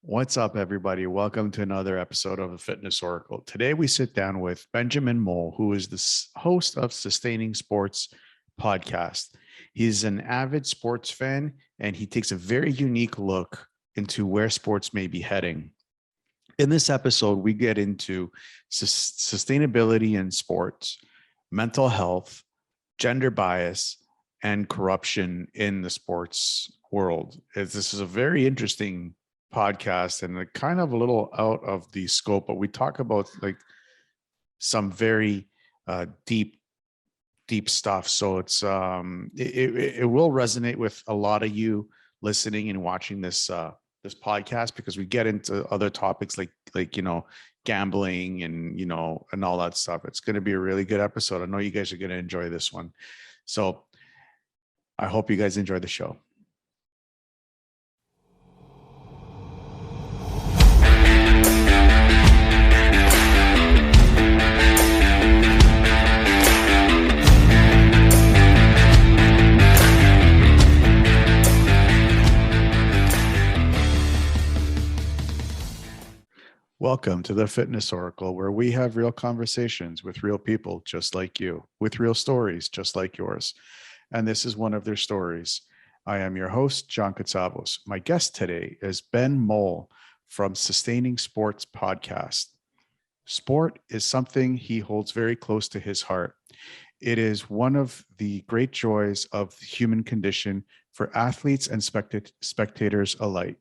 What's up, everybody? Welcome to another episode of the Fitness Oracle. Today, we sit down with Benjamin Mole, who is the host of Sustaining Sports podcast. He's an avid sports fan, and he takes a very unique look into where sports may be heading. In this episode, we get into sustainability in sports, mental health, gender bias, and corruption in the sports world. This is a very interesting podcast and kind of a little out of the scope, but we talk about like some very deep stuff. So it will resonate with a lot of you listening and watching this podcast, because we get into other topics like gambling and and all that stuff. It's going to be a really good episode. I know you guys are going to enjoy this one. So I hope you guys enjoy the show. Welcome to the Fitness Oracle, where we have real conversations with real people just like you, with real stories just like yours. And this is one of their stories. I am your host, John Katsavos. My guest today is Ben Mole from Sustaining Sports podcast. Sport is something he holds very close to his heart. It is one of the great joys of the human condition for athletes and spectators alike.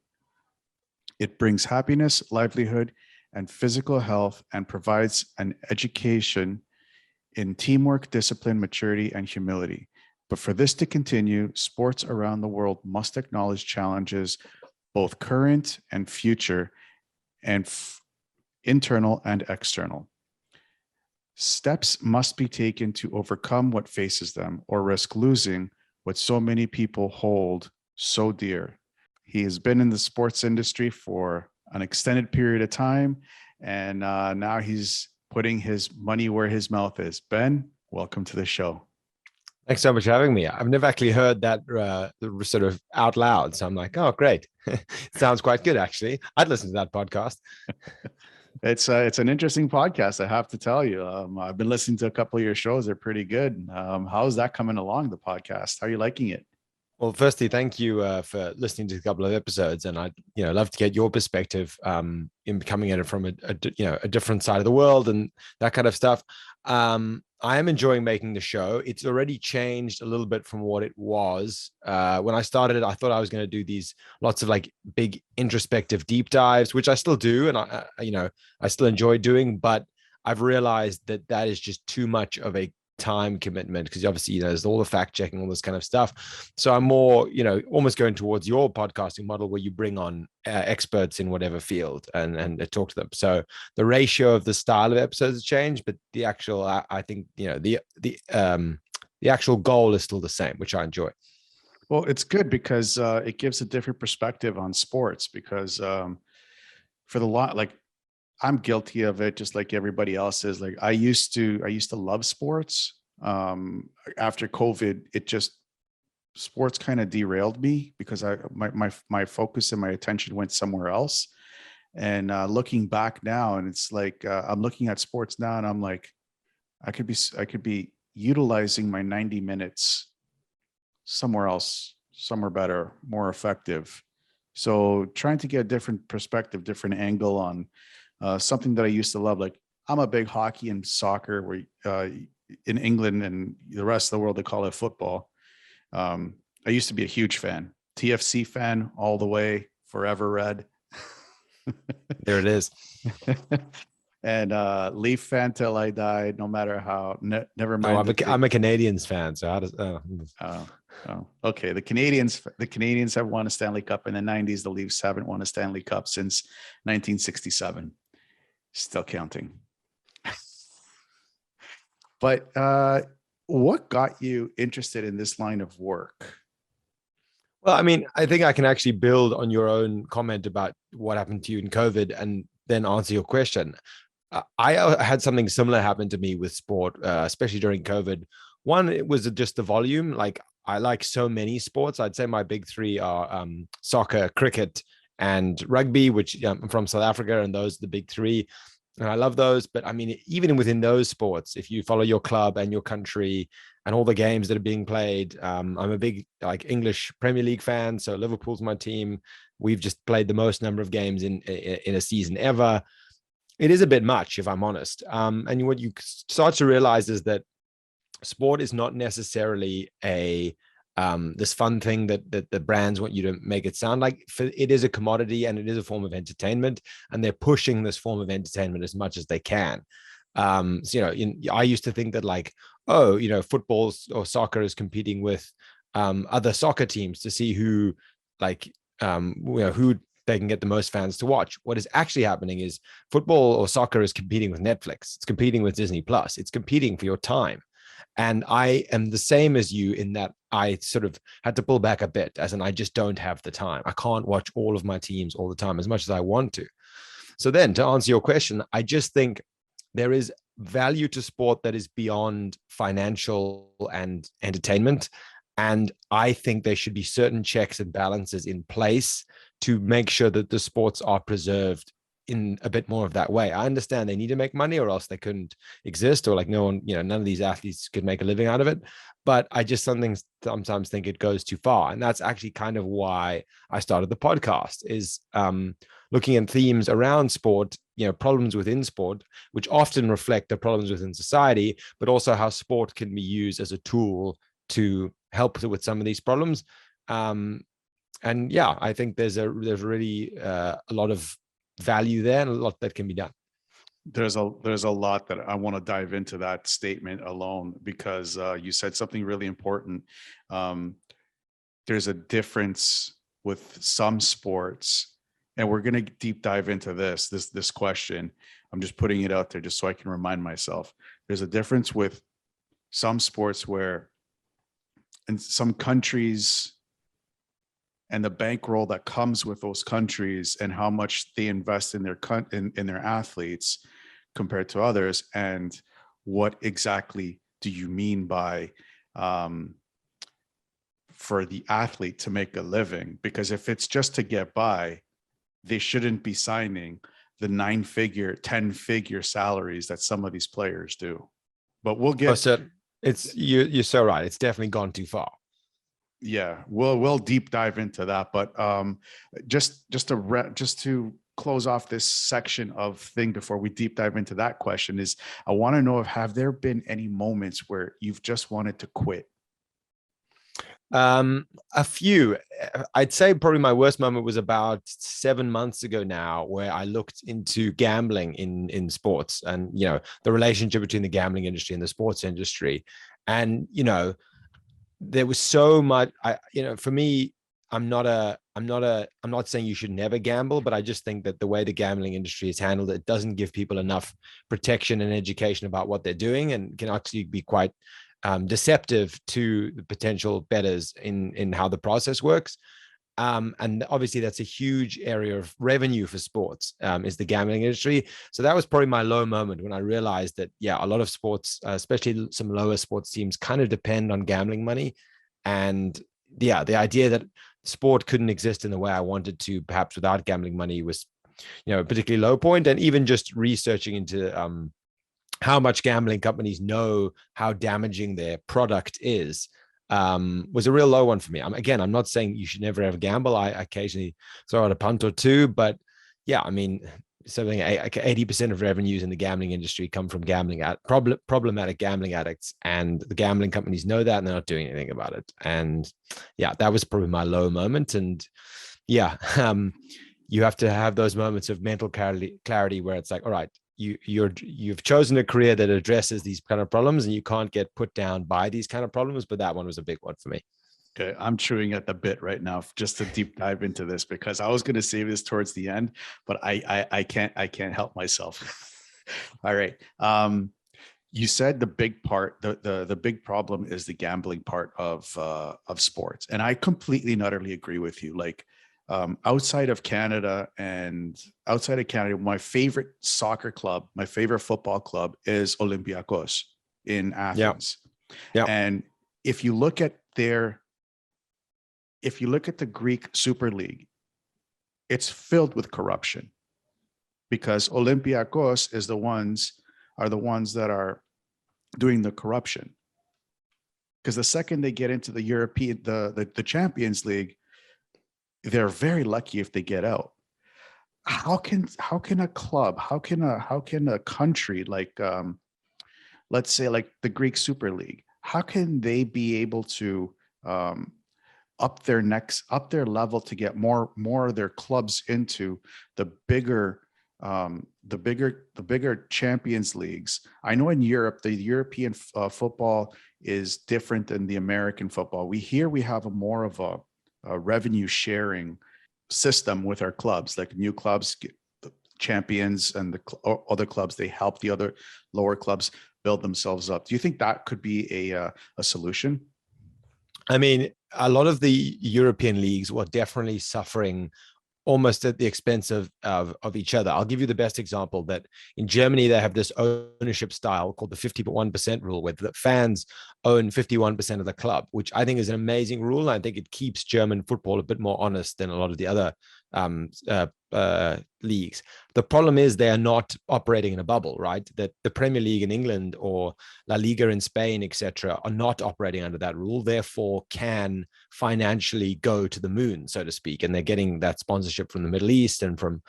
It brings happiness, livelihood, and physical health, and provides an education in teamwork, discipline, maturity, and humility. But for this to continue, sports around the world must acknowledge challenges, both current and future, and internal and external. Steps must be taken to overcome what faces them, or risk losing what so many people hold so dear. He has been in the sports industry for an extended period of time, and now he's putting his money where his mouth is. Ben, welcome to the show. Thanks so much for having me. I've never actually heard that sort of out loud, so I'm like, oh, great. It sounds quite good, actually. I'd listen to that podcast. It's an interesting podcast, I have to tell you. I've been listening to a couple of your shows. They're pretty good. How's that coming along, the podcast? How are you liking it? Well, firstly, thank you for listening to a couple of episodes, and I'd love to get your perspective in coming at it from a different side of the world and that kind of stuff. I am enjoying making the show. It's already changed a little bit from what it was when I started it. I thought I was going to do these lots of like big introspective deep dives, which I still do, and I still enjoy doing. But I've realized that is just too much of a time commitment, because obviously there's all the fact checking, all this kind of stuff. So I'm more almost going towards your podcasting model, where you bring on experts in whatever field and talk to them. So the ratio of the style of episodes has changed, but the actual I think the actual goal is still the same, which I enjoy. Well, it's good because it gives a different perspective on sports, because for the lot, like, I'm guilty of it, just like everybody else is. Like, I used to love sports. After COVID, sports kind of derailed me, because my focus and my attention went somewhere else. And looking back now, and it's like I'm looking at sports now, and I'm like, I could be utilizing my 90 minutes somewhere else, somewhere better, more effective. So trying to get a different perspective, different angle on something that I used to love. Like, I'm a big hockey and soccer, where in England and the rest of the world, they call it football. I used to be a huge fan, TFC fan all the way, forever red. There it is. And Leaf fan till I died, no matter how. Never mind. Oh, I'm a Canadians fan, so how does? Okay. The Canadians have won a Stanley Cup in the 90s. The Leafs haven't won a Stanley Cup since 1967. Still counting. But what got you interested in this line of work? Well, I mean, I think I can actually build on your own comment about what happened to you in COVID and then answer your question. I had something similar happen to me with sport, especially during COVID. One, it was just the volume. Like, I like so many sports. I'd say my big three are soccer, cricket, and rugby, which I'm from South Africa, and those are the big three. And I love those. But I mean, even within those sports, if you follow your club and your country and all the games that are being played, I'm a big like English Premier League fan. So Liverpool's my team. We've just played the most number of games in a season ever. It is a bit much, if I'm honest. And what you start to realize is that sport is not necessarily a this fun thing that the brands want you to make it sound like. It is a commodity and it is a form of entertainment, and they're pushing this form of entertainment as much as they can. So, I used to think that like, oh, football or soccer is competing with other soccer teams to see who like who they can get the most fans to watch. What is actually happening is football or soccer is competing with Netflix. It's competing with Disney Plus. It's competing for your time. And I am the same as you in that I sort of had to pull back a bit, as in I just don't have the time. I can't watch all of my teams all the time as much as I want to. So then to answer your question, I just think there is value to sport that is beyond financial and entertainment. And I think there should be certain checks and balances in place to make sure that the sports are preserved in a bit more of that way. I understand they need to make money or else they couldn't exist, or like no one, none of these athletes could make a living out of it. But I just sometimes think it goes too far. And that's actually kind of why I started the podcast, is looking at themes around sport, problems within sport, which often reflect the problems within society, but also how sport can be used as a tool to help with some of these problems. And yeah, I think there's really a lot of value there and a lot that can be done. There's a lot that I want to dive into that statement alone, because you said something really important. There's a difference with some sports, and we're going to deep dive into this question. I'm just putting it out there just so I can remind myself. There's a difference with some sports where in some countries, and the bankroll that comes with those countries and how much they invest in their athletes compared to others. And what exactly do you mean by for the athlete to make a living? Because if it's just to get by, they shouldn't be signing the 9-figure, 10-figure salaries that some of these players do. But we'll get. So you're so right. It's definitely gone too far. Yeah, we'll deep dive into that, but just to close off this section of thing before we deep dive into that question is, I want to know if have there been any moments where you've just wanted to quit? A few. I'd say probably my worst moment was about 7 months ago now, where I looked into gambling in sports, and the relationship between the gambling industry and the sports industry, and there was so much. For me, I'm not saying you should never gamble, but I just think that the way the gambling industry is handled, it doesn't give people enough protection and education about what they're doing, and can actually be quite deceptive to the potential bettors in how the process works. And obviously that's a huge area of revenue for sports, is the gambling industry. So that was probably my low moment, when I realized that, a lot of sports, especially some lower sports teams, kind of depend on gambling money. And the idea that sport couldn't exist in the way I wanted to, perhaps without gambling money, was, a particularly low point. And even just researching into how much gambling companies know how damaging their product is, was a real low one for me. I'm not saying you should never ever gamble. I occasionally throw out a punt or two, but something like 80% of revenues in the gambling industry come from problematic gambling addicts, and the gambling companies know that, and they're not doing anything about it. And that was probably my low moment. And you have to have those moments of mental clarity where it's like, all right, you've chosen a career that addresses these kind of problems, and you can't get put down by these kind of problems. But that one was a big one for me. Okay, I'm chewing at the bit right now just to deep dive into this, because I was going to save this towards the end, but I can't help myself. All right. You said the big part, the big problem is the gambling part of sports, and I completely and utterly agree with you. Like, outside of Canada, my favorite soccer club, my favorite football club is Olympiacos in Athens. Yeah. And if you look at the Greek Super League, it's filled with corruption, because Olympiacos are the ones that are doing the corruption. Because the second they get into the European, the Champions League, they're very lucky if they get out. How can a club, how can a country like let's say like the Greek Super League, how can they be able to up their level to get more of their clubs into the bigger Champions Leagues? I know in Europe, the European football is different than the American football. We have more of a revenue sharing system with our clubs. Like new clubs get the champions, and the other clubs, they help the other lower clubs build themselves up. Do you think that could be a solution? I mean, a lot of the European leagues were definitely suffering almost at the expense of each other. I'll give you the best example, that in Germany, they have this ownership style called the 51% rule, where the fans own 51% of the club, which I think is an amazing rule. I think it keeps German football a bit more honest than a lot of the other leagues. The problem is they are not operating in a bubble, right? That the Premier League in England or La Liga in Spain, etc., are not operating under that rule, therefore can financially go to the moon, so to speak. And they're getting that sponsorship from the Middle East and from,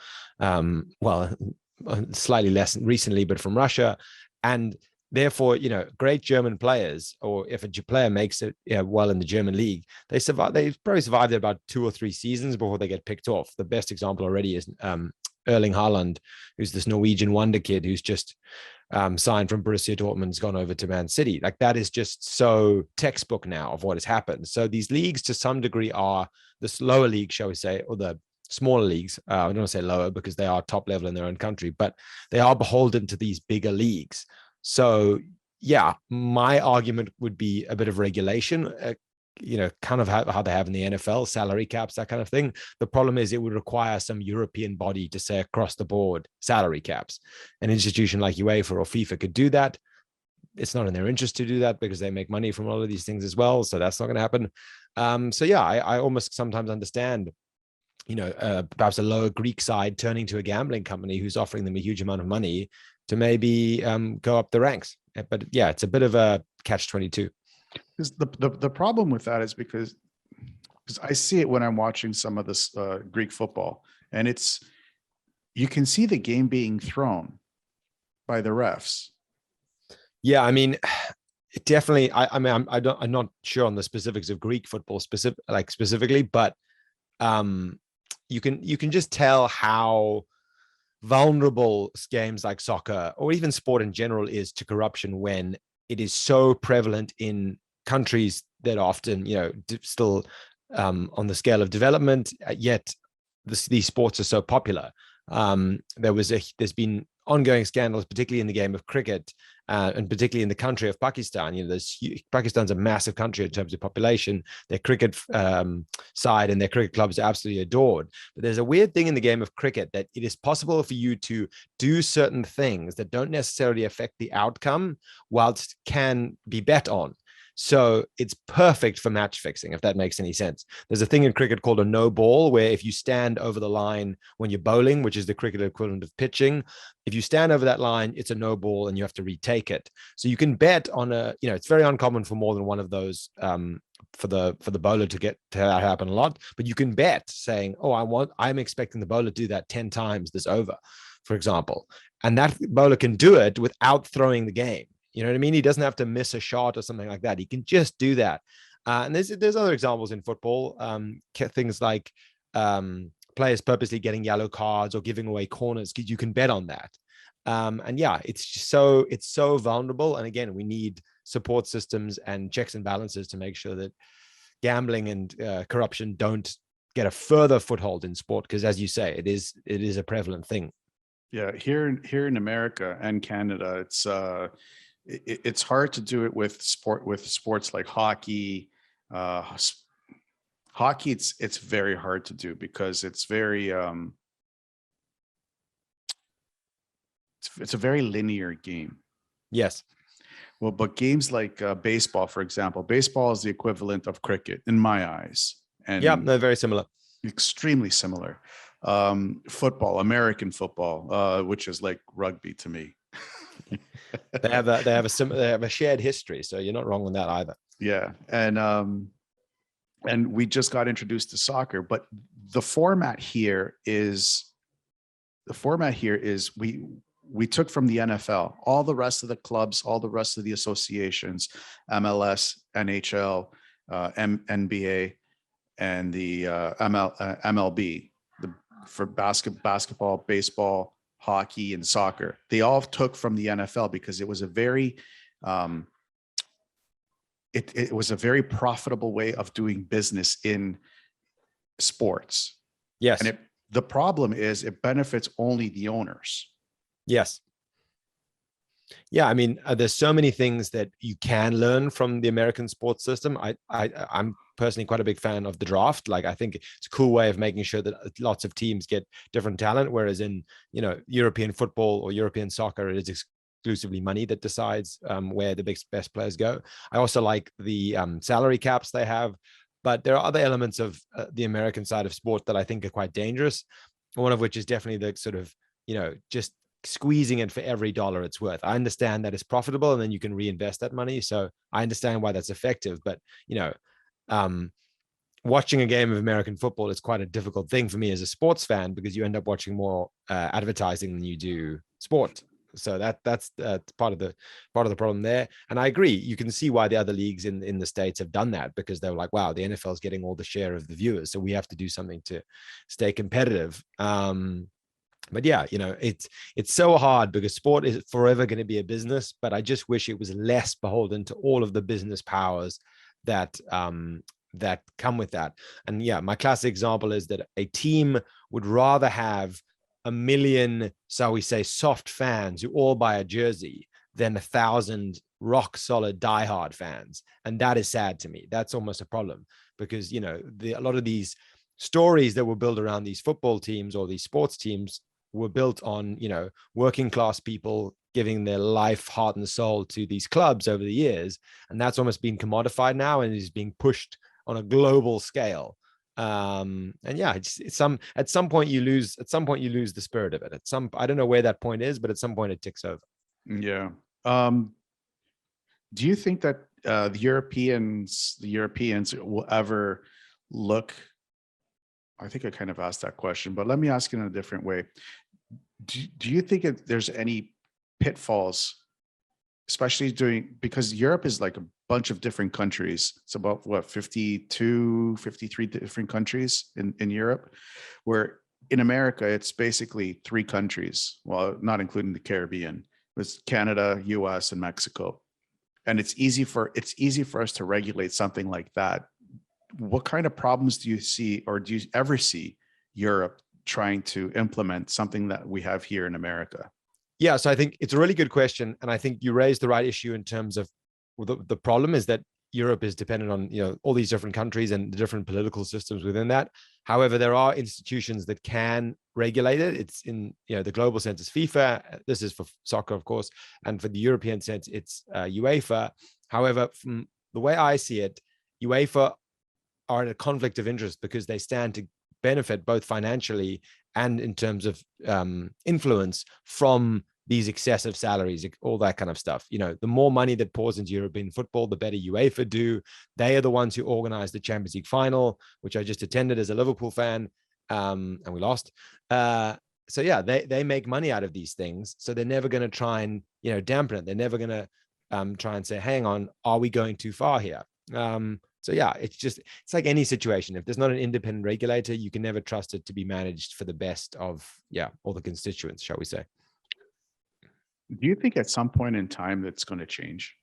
slightly less recently, but from Russia. And therefore, great German players, or if a player makes it well in the German league, they probably survive there about 2 or 3 seasons before they get picked off. The best example already is Erling Haaland, who's this Norwegian wonder kid who's just signed from Borussia Dortmund's gone over to Man City. Like, that is just so textbook now of what has happened. So these leagues to some degree are the lower league, shall we say, or the smaller leagues. I don't want to say lower because they are top level in their own country, but they are beholden to these bigger leagues. So yeah, my argument would be a bit of regulation, kind of how they have in the NFL, salary caps, that kind of thing. The problem is it would require some European body to say across the board salary caps. An institution like UEFA or FIFA could do that. It's not in their interest to do that because they make money from all of these things as well. So that's not going to happen. So yeah, I almost sometimes understand, perhaps a lower Greek side turning to a gambling company who's offering them a huge amount of money to maybe go up the ranks. But yeah, it's a bit of a catch-22. Because the problem with that is because I see it when I'm watching some of this Greek football, and you can see the game being thrown by the refs. Yeah, I mean, it definitely. I'm not sure on the specifics of Greek football specifically, but you can just tell how vulnerable games like soccer or even sport in general is to corruption when it is so prevalent in countries that often, still on the scale of development, yet these sports are so popular. There's been ongoing scandals, particularly in the game of cricket, and particularly in the country of Pakistan. Pakistan's a massive country in terms of population. Their cricket side and their cricket clubs are absolutely adored. But there's a weird thing in the game of cricket that it is possible for you to do certain things that don't necessarily affect the outcome, whilst can be bet on. So it's perfect for match fixing, if that makes any sense. There's a thing in cricket called a no ball, where if you stand over the line when you're bowling, which is the cricket equivalent of pitching, if you stand over that line, it's a no ball and you have to retake it. So you can bet on it's very uncommon for more than one of those for the bowler to happen a lot, but you can bet saying, I'm expecting the bowler to do that 10 times this over, for example. And that bowler can do it without throwing the game. You know what I mean? He doesn't have to miss a shot or something like that. He can just do that. And there's other examples in football, things like players purposely getting yellow cards or giving away corners, because you can bet on that. And yeah, it's so vulnerable. And again, we need support systems and checks and balances to make sure that gambling and corruption don't get a further foothold in sport, because as you say, it is a prevalent thing. Yeah, here in America and Canada, it's hard to do it with sports like hockey. Hockey, it's very hard to do because it's very it's a very linear game. Yes. Well, but games like baseball, for example, baseball is the equivalent of cricket in my eyes, and yeah, they're very similar. extremely similar. Football, American football, which is like rugby to me. They have a shared history, so you're not wrong on that either. Yeah, and we just got introduced to soccer, but the format here is we took from the NFL, all the rest of the clubs, all the rest of the associations, MLS, NHL, NBA, and the MLB, for basketball, baseball, hockey, and soccer. They all took from the NFL because it was a very it was a very profitable way of doing business in sports. Yes. And the problem is it benefits only the owners. Yes. Yeah, I mean, there's so many things that you can learn from the American sports system. I'm personally quite a big fan of the draft. Like, I think it's a cool way of making sure that lots of teams get different talent, whereas in, European football or European soccer, it is exclusively money that decides where the best players go. I also like the salary caps they have, but there are other elements of the American side of sport that I think are quite dangerous. One of which is definitely the sort of, just squeezing it for every dollar it's worth. I understand that it's profitable and then you can reinvest that money. So I understand why that's effective, but watching a game of American football is quite a difficult thing for me as a sports fan, because you end up watching more advertising than you do sport. So that's part of the problem there. And I agree, you can see why the other leagues in the States have done that, because they were like, wow, the NFL is getting all the share of the viewers, so we have to do something to stay competitive. But yeah, it's so hard because sport is forever going to be a business, but I just wish it was less beholden to all of the business powers that come with that. And yeah, my classic example is that a team would rather have 1 million, shall we say, soft fans who all buy a jersey than 1,000 rock solid diehard fans. And that is sad to me. That's almost a problem, because a lot of these stories that were built around these football teams or these sports teams were built on, working class people giving their life, heart, and soul to these clubs over the years. And that's almost been commodified now and is being pushed on a global scale. And yeah, at some point you lose the spirit of it. I don't know where that point is, but at some point it ticks over. Yeah. Do you think that the Europeans will ever look? I think I kind of asked that question, but let me ask it in a different way. Do you think there's any pitfalls, especially because Europe is like a bunch of different countries. It's about 52, 53 different countries in Europe, where in America, it's basically 3 countries. Well, not including the Caribbean. It's Canada, US, and Mexico. And it's easy for us to regulate something like that. What kind of problems do you see, or do you ever see Europe trying to implement something that we have here in America? Yeah, so I think it's a really good question. And I think you raised the right issue in terms of the problem is that Europe is dependent on, all these different countries and the different political systems within that. However, there are institutions that can regulate it. It's in, the global sense is FIFA. This is for soccer, of course. And for the European sense, it's UEFA. However, from the way I see it, UEFA are in a conflict of interest because they stand to benefit both financially and in terms of influence from these excessive salaries, all that kind of stuff. The more money that pours into European football, the better UEFA do. They are the ones who organize the Champions League final, which I just attended as a Liverpool fan, and we lost. So yeah, they make money out of these things. So they're never going to try and dampen it. They're never going to try and say, hang on, are we going too far here? So yeah, it's like any situation. If there's not an independent regulator, you can never trust it to be managed for the best of all the constituents, shall we say. Do you think at some point in time that's going to change?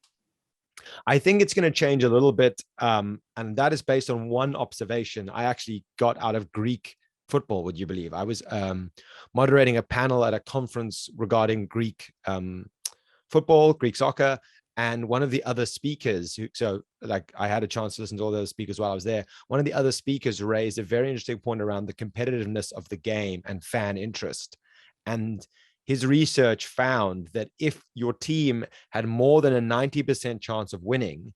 I think it's going to change a little bit. And that is based on one observation I actually got out of Greek football, would you believe? I was moderating a panel at a conference regarding Greek football, Greek soccer. And one of the other speakers, I had a chance to listen to all those speakers while I was there. One of the other speakers raised a very interesting point around the competitiveness of the game and fan interest. And his research found that if your team had more than a 90% chance of winning,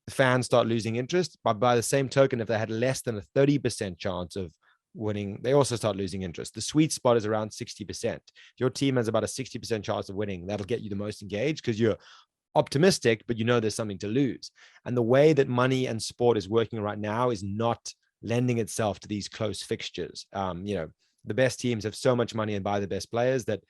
the fans start losing interest. But by the same token, if they had less than a 30% chance of winning, they also start losing interest. The sweet spot is around 60%. If your team has about a 60% chance of winning, that'll get you the most engaged because you're optimistic, but you know there's something to lose. And the way that money and sport is working right now is not lending itself to these close fixtures. The best teams have so much money and buy the best players that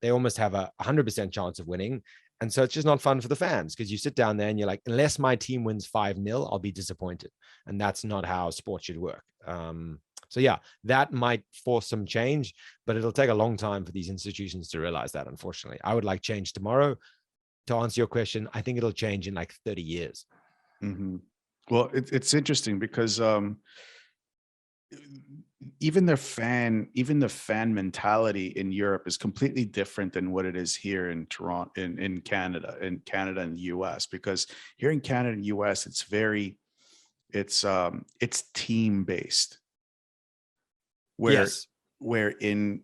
they almost have a 100% chance of winning. And so it's just not fun for the fans because you sit down there and you're like, unless my team wins 5-0, I'll be disappointed. And that's not how sport should work. So yeah, that might force some change, but it'll take a long time for these institutions to realize that, unfortunately. I would like change tomorrow. To answer your question, I think it'll change in like 30 years. Mm-hmm. Well, it's interesting because even the fan mentality in Europe is completely different than what it is here in Toronto, in Canada and the US, because here in Canada and US, it's team based, Yes. and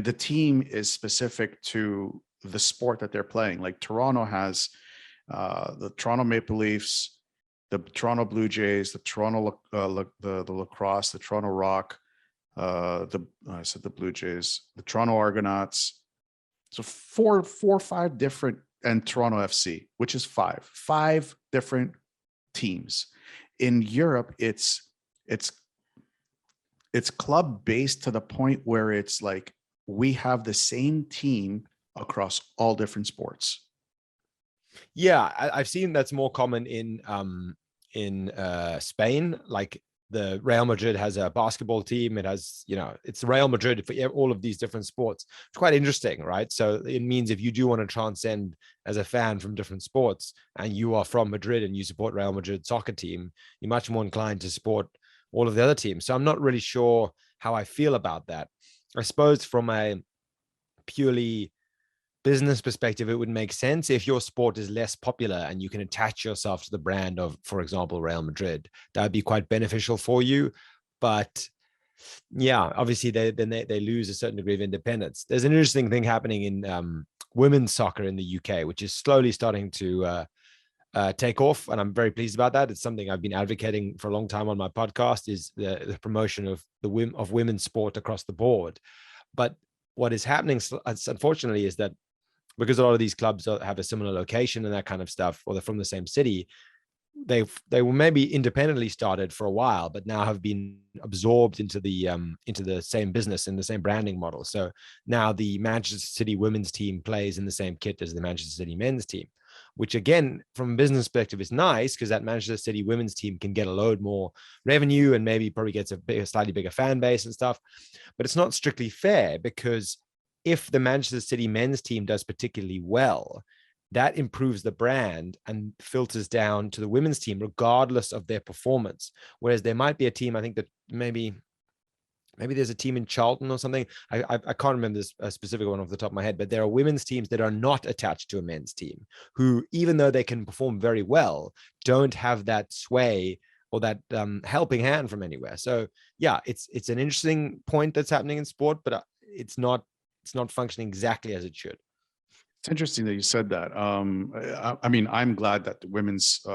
the team is specific to the sport that they're playing. Like Toronto has the Toronto Maple Leafs, the Toronto Blue Jays, the Toronto the lacrosse, the Toronto Rock, I said the Blue Jays, the Toronto Argonauts. So four or five different, and Toronto FC, which is five different teams. In Europe, it's club based to the point where it's like we have the same team across all different sports. Yeah, I've seen that's more common in Spain. Like the Real Madrid has a basketball team. It has, it's Real Madrid for all of these different sports. It's quite interesting, right? So it means if you do want to transcend as a fan from different sports and you are from Madrid and you support Real Madrid soccer team, you're much more inclined to support all of the other teams. So I'm not really sure how I feel about that. I suppose from a purely business perspective, it would make sense if your sport is less popular and you can attach yourself to the brand of, for example, Real Madrid. That would be quite beneficial for you. But yeah, obviously they lose a certain degree of independence. There's an interesting thing happening in women's soccer in the UK, which is slowly starting to take off, and I'm very pleased about that. It's something I've been advocating for a long time on my podcast, is the promotion of women's sport across the board. But what is happening, unfortunately, is that because a lot of these clubs have a similar location and that kind of stuff, or they're from the same city, they were maybe independently started for a while, but now have been absorbed into the same business and the same branding model. So now the Manchester City women's team plays in the same kit as the Manchester City men's team, which again, from a business perspective, is nice because that Manchester City women's team can get a load more revenue and maybe probably gets a slightly bigger fan base and stuff. But it's not strictly fair, because if the Manchester City men's team does particularly well, that improves the brand and filters down to the women's team, regardless of their performance. Whereas there might be a team, I think that maybe there's a team in Charlton or something. I can't remember this specific one off the top of my head, but there are women's teams that are not attached to a men's team who, even though they can perform very well, don't have that sway or that helping hand from anywhere. So yeah, it's an interesting point that's happening in sport, but it's not functioning exactly as it should. It's interesting that you said that. I mean, I'm glad that the women's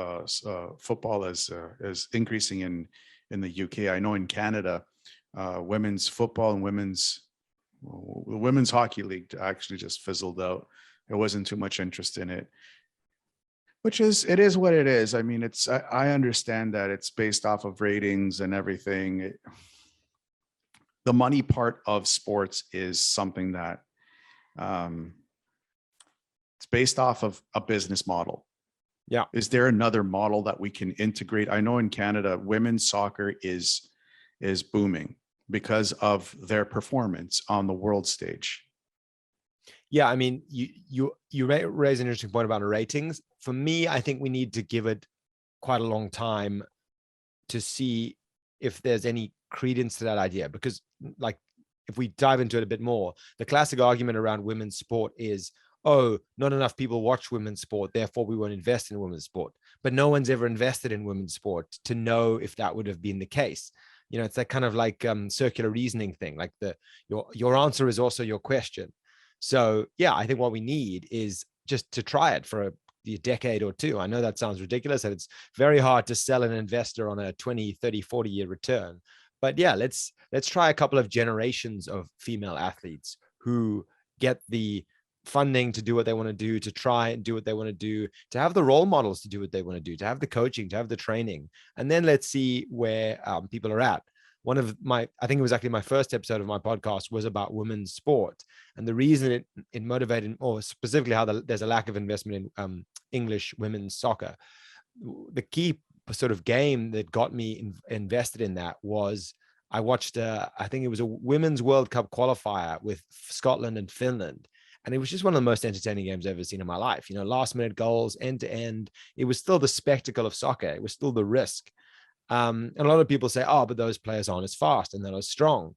football is increasing in the UK. I know in Canada, women's football and the women's hockey league actually just fizzled out. There wasn't too much interest in it, it is what it is. I mean, I understand that it's based off of ratings and everything. The money part of sports is something that it's based off of a business model. Yeah. Is there another model that we can integrate? I know in Canada, women's soccer is booming because of their performance on the world stage. Yeah, I mean, you raise an interesting point about ratings. For me, I think we need to give it quite a long time to see if there's any credence to that idea, because like if we dive into it a bit more, the classic argument around women's sport is, oh, not enough people watch women's sport, therefore we won't invest in women's sport. But no one's ever invested in women's sport to know if that would have been the case. It's that kind of like circular reasoning thing, like your answer is also your question. So yeah, I think what we need is just to try it for a decade or two. I know that sounds ridiculous, and it's very hard to sell an investor on a 20, 30, 40-year return. But yeah, let's try a couple of generations of female athletes who get the funding to do what they want to do, to try and do what they want to do, to have the role models to do what they want to do, to have the coaching, to have the training. And then let's see where people are at. One of my, I think it was actually my first episode of my podcast was about women's sport. And the reason it motivated, or specifically how there's a lack of investment in English women's soccer. The key sort of game that got me invested in that was I watched, I think it was a Women's World Cup qualifier with Scotland and Finland. And it was just one of the most entertaining games I've ever seen in my life. You know, last minute goals, end to end. It was still the spectacle of soccer. It was still the risk. And a lot of people say, oh, but those players aren't as fast and they're not as strong.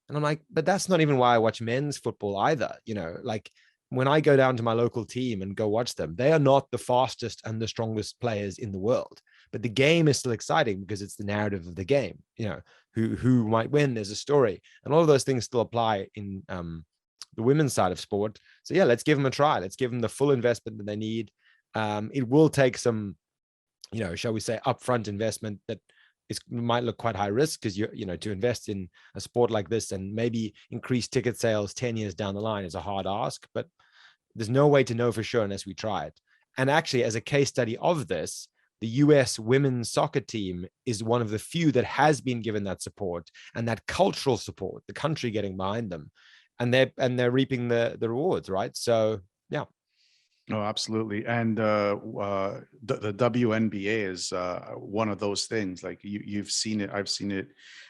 And I'm like, but that's not even why I watch men's football either. You know, like when I go down to my local team and go watch them, they are not the fastest and the strongest players in the world. But the game is still exciting because it's the narrative of the game. You know, who might win, there's a story. And all of those things still apply in the women's side of sport. So yeah, let's give them a try. Let's give them the full investment that they need. It will take some, you know, shall we say, upfront investment that might look quite high risk, because you know, to invest in a sport like this and maybe increase ticket sales 10 years down the line is a hard ask, but there's no way to know for sure unless we try it. And actually, as a case study of this, the US women's soccer team is one of the few that has been given that support and that cultural support, the country getting behind them, and they're reaping the rewards, right? So yeah. Oh, absolutely. And the WNBA is one of those things. Like you've seen it, I've seen it.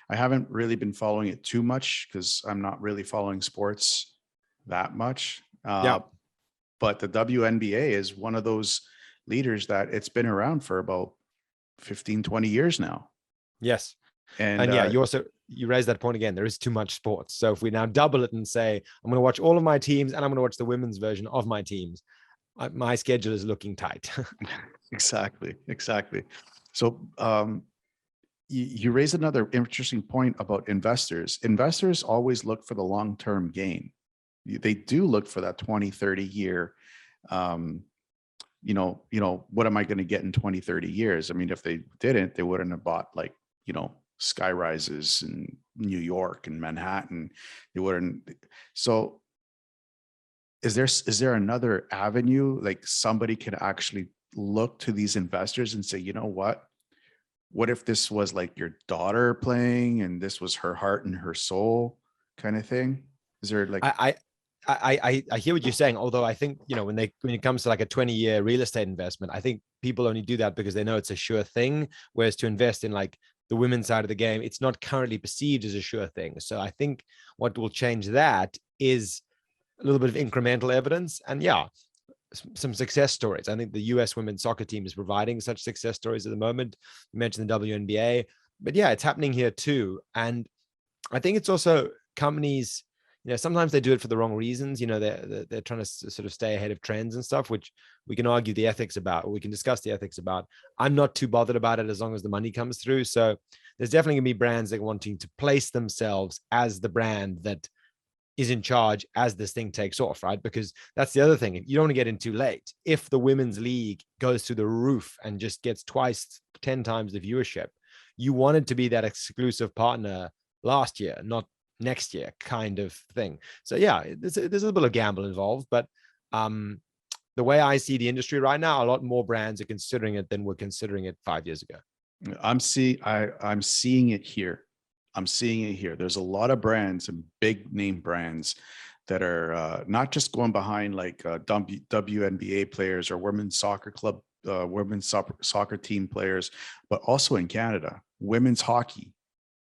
I haven't really been following it too much because I'm not really following sports that much. Yeah. But the WNBA is one of those leaders that it's been around for about 15, 20 years now. Yes. And yeah, you raised that point again. There is too much sports. So if we now double it and say, I'm going to watch all of my teams and I'm going to watch the women's version of my teams, my schedule is looking tight. Exactly. So you raised another interesting point about investors. Investors always look for the long-term gain. They do look for that 20, 30 year, what am I going to get in 20, 30 years? I mean, if they didn't, they wouldn't have bought like, sky rises in New York and Manhattan. They wouldn't. So is there another avenue, like somebody can actually look to these investors and say, you know what if this was like your daughter playing and this was her heart and her soul kind of thing? Is there like, I hear what you're saying, although I think, when it comes to like a 20-year real estate investment, I think people only do that because they know it's a sure thing. Whereas to invest in like the women's side of the game, it's not currently perceived as a sure thing. So I think what will change that is a little bit of incremental evidence and some success stories. I think the US women's soccer team is providing such success stories at the moment. You mentioned the WNBA, but yeah, it's happening here too. And I think it's also companies, sometimes they do it for the wrong reasons. They're trying to sort of stay ahead of trends and stuff, which we can argue the ethics about, or we can discuss the ethics about. I'm not too bothered about it as long as the money comes through. So there's definitely gonna be brands that are wanting to place themselves as the brand that is in charge as this thing takes off, right? Because that's the other thing. You don't want to get in too late. If the women's league goes through the roof and just gets 10 times the viewership, you wanted to be that exclusive partner last year, not next year kind of thing. So yeah, there's a little bit of gamble involved, but the way I see the industry right now, a lot more brands are considering it than were considering it 5 years ago. I'm seeing it here. There's a lot of brands and big name brands that are not just going behind like WNBA players or women's soccer club, women's soccer team players, but also in Canada, women's hockey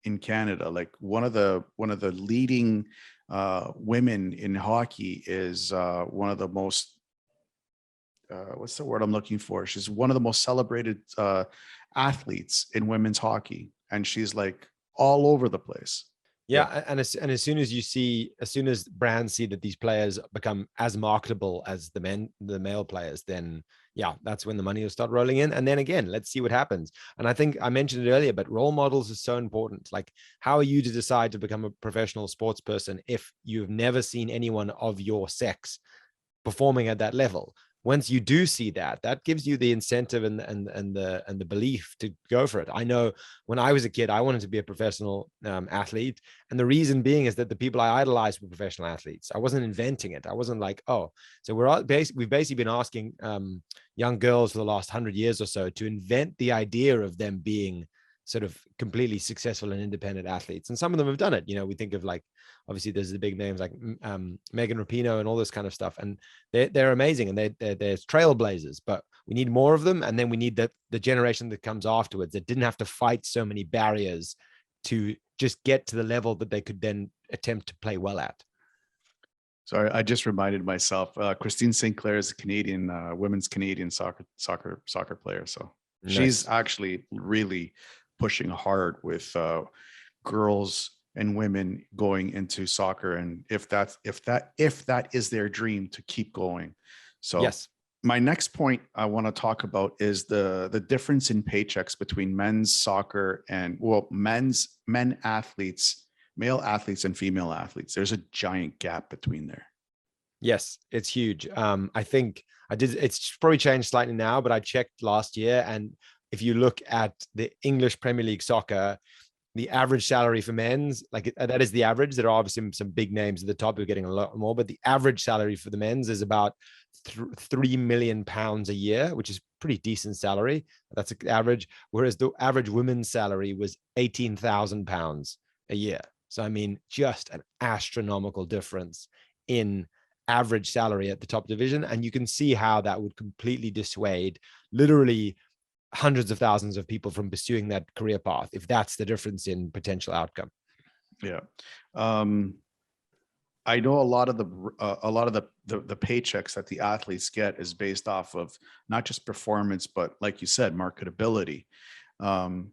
in Canada. Like one of the leading women in hockey is one of the most what's the word I'm looking for? She's one of the most celebrated athletes in women's hockey, and she's like all over the place. Yeah, and as soon as brands see that these players become as marketable as the male players, then yeah, that's when the money will start rolling in. And then again, let's see what happens. And I think I mentioned it earlier, but role models is so important. Like, how are you to decide to become a professional sports person if you've never seen anyone of your sex performing at that level? once you do see that, that gives you the incentive and the belief to go for it. I know when I was a kid, I wanted to be a professional athlete, and the reason being is that the people I idolized were professional athletes. I wasn't inventing it. I wasn't like, oh, so we've basically been asking young girls for the last 100 years or so to invent the idea of them being sort of completely successful and independent athletes, and some of them have done it. We think of, like, obviously there's the big names like Megan Rapinoe and all this kind of stuff, and they're amazing, and they're trailblazers. But we need more of them, and then we need the generation that comes afterwards that didn't have to fight so many barriers to just get to the level that they could then attempt to play well at. Sorry, I just reminded myself. Christine Sinclair is a Canadian women's Canadian soccer player. So she's Nice. actually really pushing hard with girls and women going into soccer, and if that is their dream, to keep going. So Yes. my next point I want to talk about is the difference in paychecks between men's soccer and, well, male athletes and female athletes. There's a giant gap between there. Yes, it's huge. I think it's probably changed slightly now, but I checked last year, and if you look at the English Premier League soccer, the average salary for men's, like, that is the average. There are obviously some big names at the top who are getting a lot more, but the average salary for the men's is about £3 million a year, which is pretty decent salary. That's the average. Whereas the average women's salary was £18,000 a year. So, I mean, just an astronomical difference in average salary at the top division. And you can see how that would completely dissuade literally hundreds of thousands of people from pursuing that career path, if that's the difference in potential outcome. Yeah. I know a lot of the paychecks that the athletes get is based off of not just performance, but, like you said, marketability. How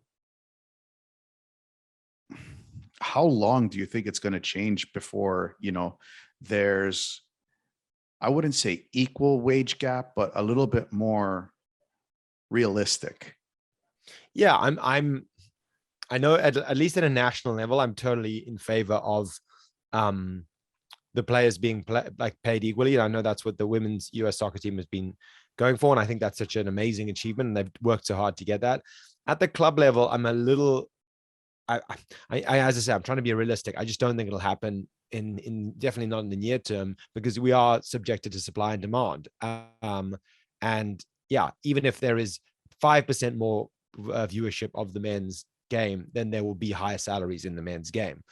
long do you think it's going to change before, there's, I wouldn't say equal wage gap, but a little bit more realistic? Yeah, I know at least at a national level, I'm totally in favor of the players being paid equally. And I know that's what the women's US soccer team has been going for. And I think that's such an amazing achievement. And they've worked so hard to get that. At the club level, I'm a little, as I say, I'm trying to be realistic. I just don't think it'll happen in definitely not in the near term, because we are subjected to supply and demand. And yeah, even if there is 5% more viewership of the men's game, then there will be higher salaries in the men's game.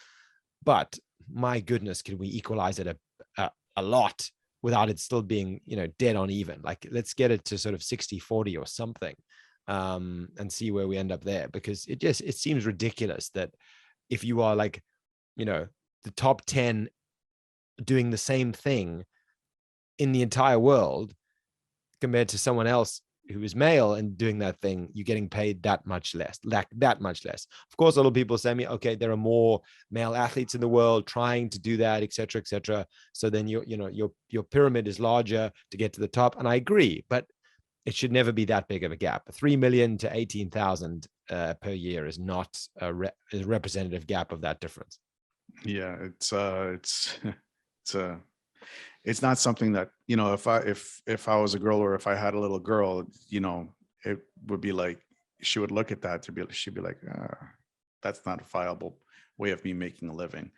But my goodness, can we equalize it a lot without it still being, dead on even? Like, let's get it to sort of 60-40 or something, and see where we end up there, because it seems ridiculous that if you are like, the top 10 doing the same thing in the entire world compared to someone else who is male and doing that thing, you're getting paid that much less, that much less. Of course, a lot of people say to me, okay, there are more male athletes in the world trying to do that, et cetera, et cetera. So then your pyramid is larger to get to the top. And I agree, but it should never be that big of a gap. 3 million to 18,000 per year is not a representative gap of that difference. Yeah, it's not something that, if I was a girl, or if I had a little girl, it would be like, she would look at that she'd be like, that's not a viable way of me making a living.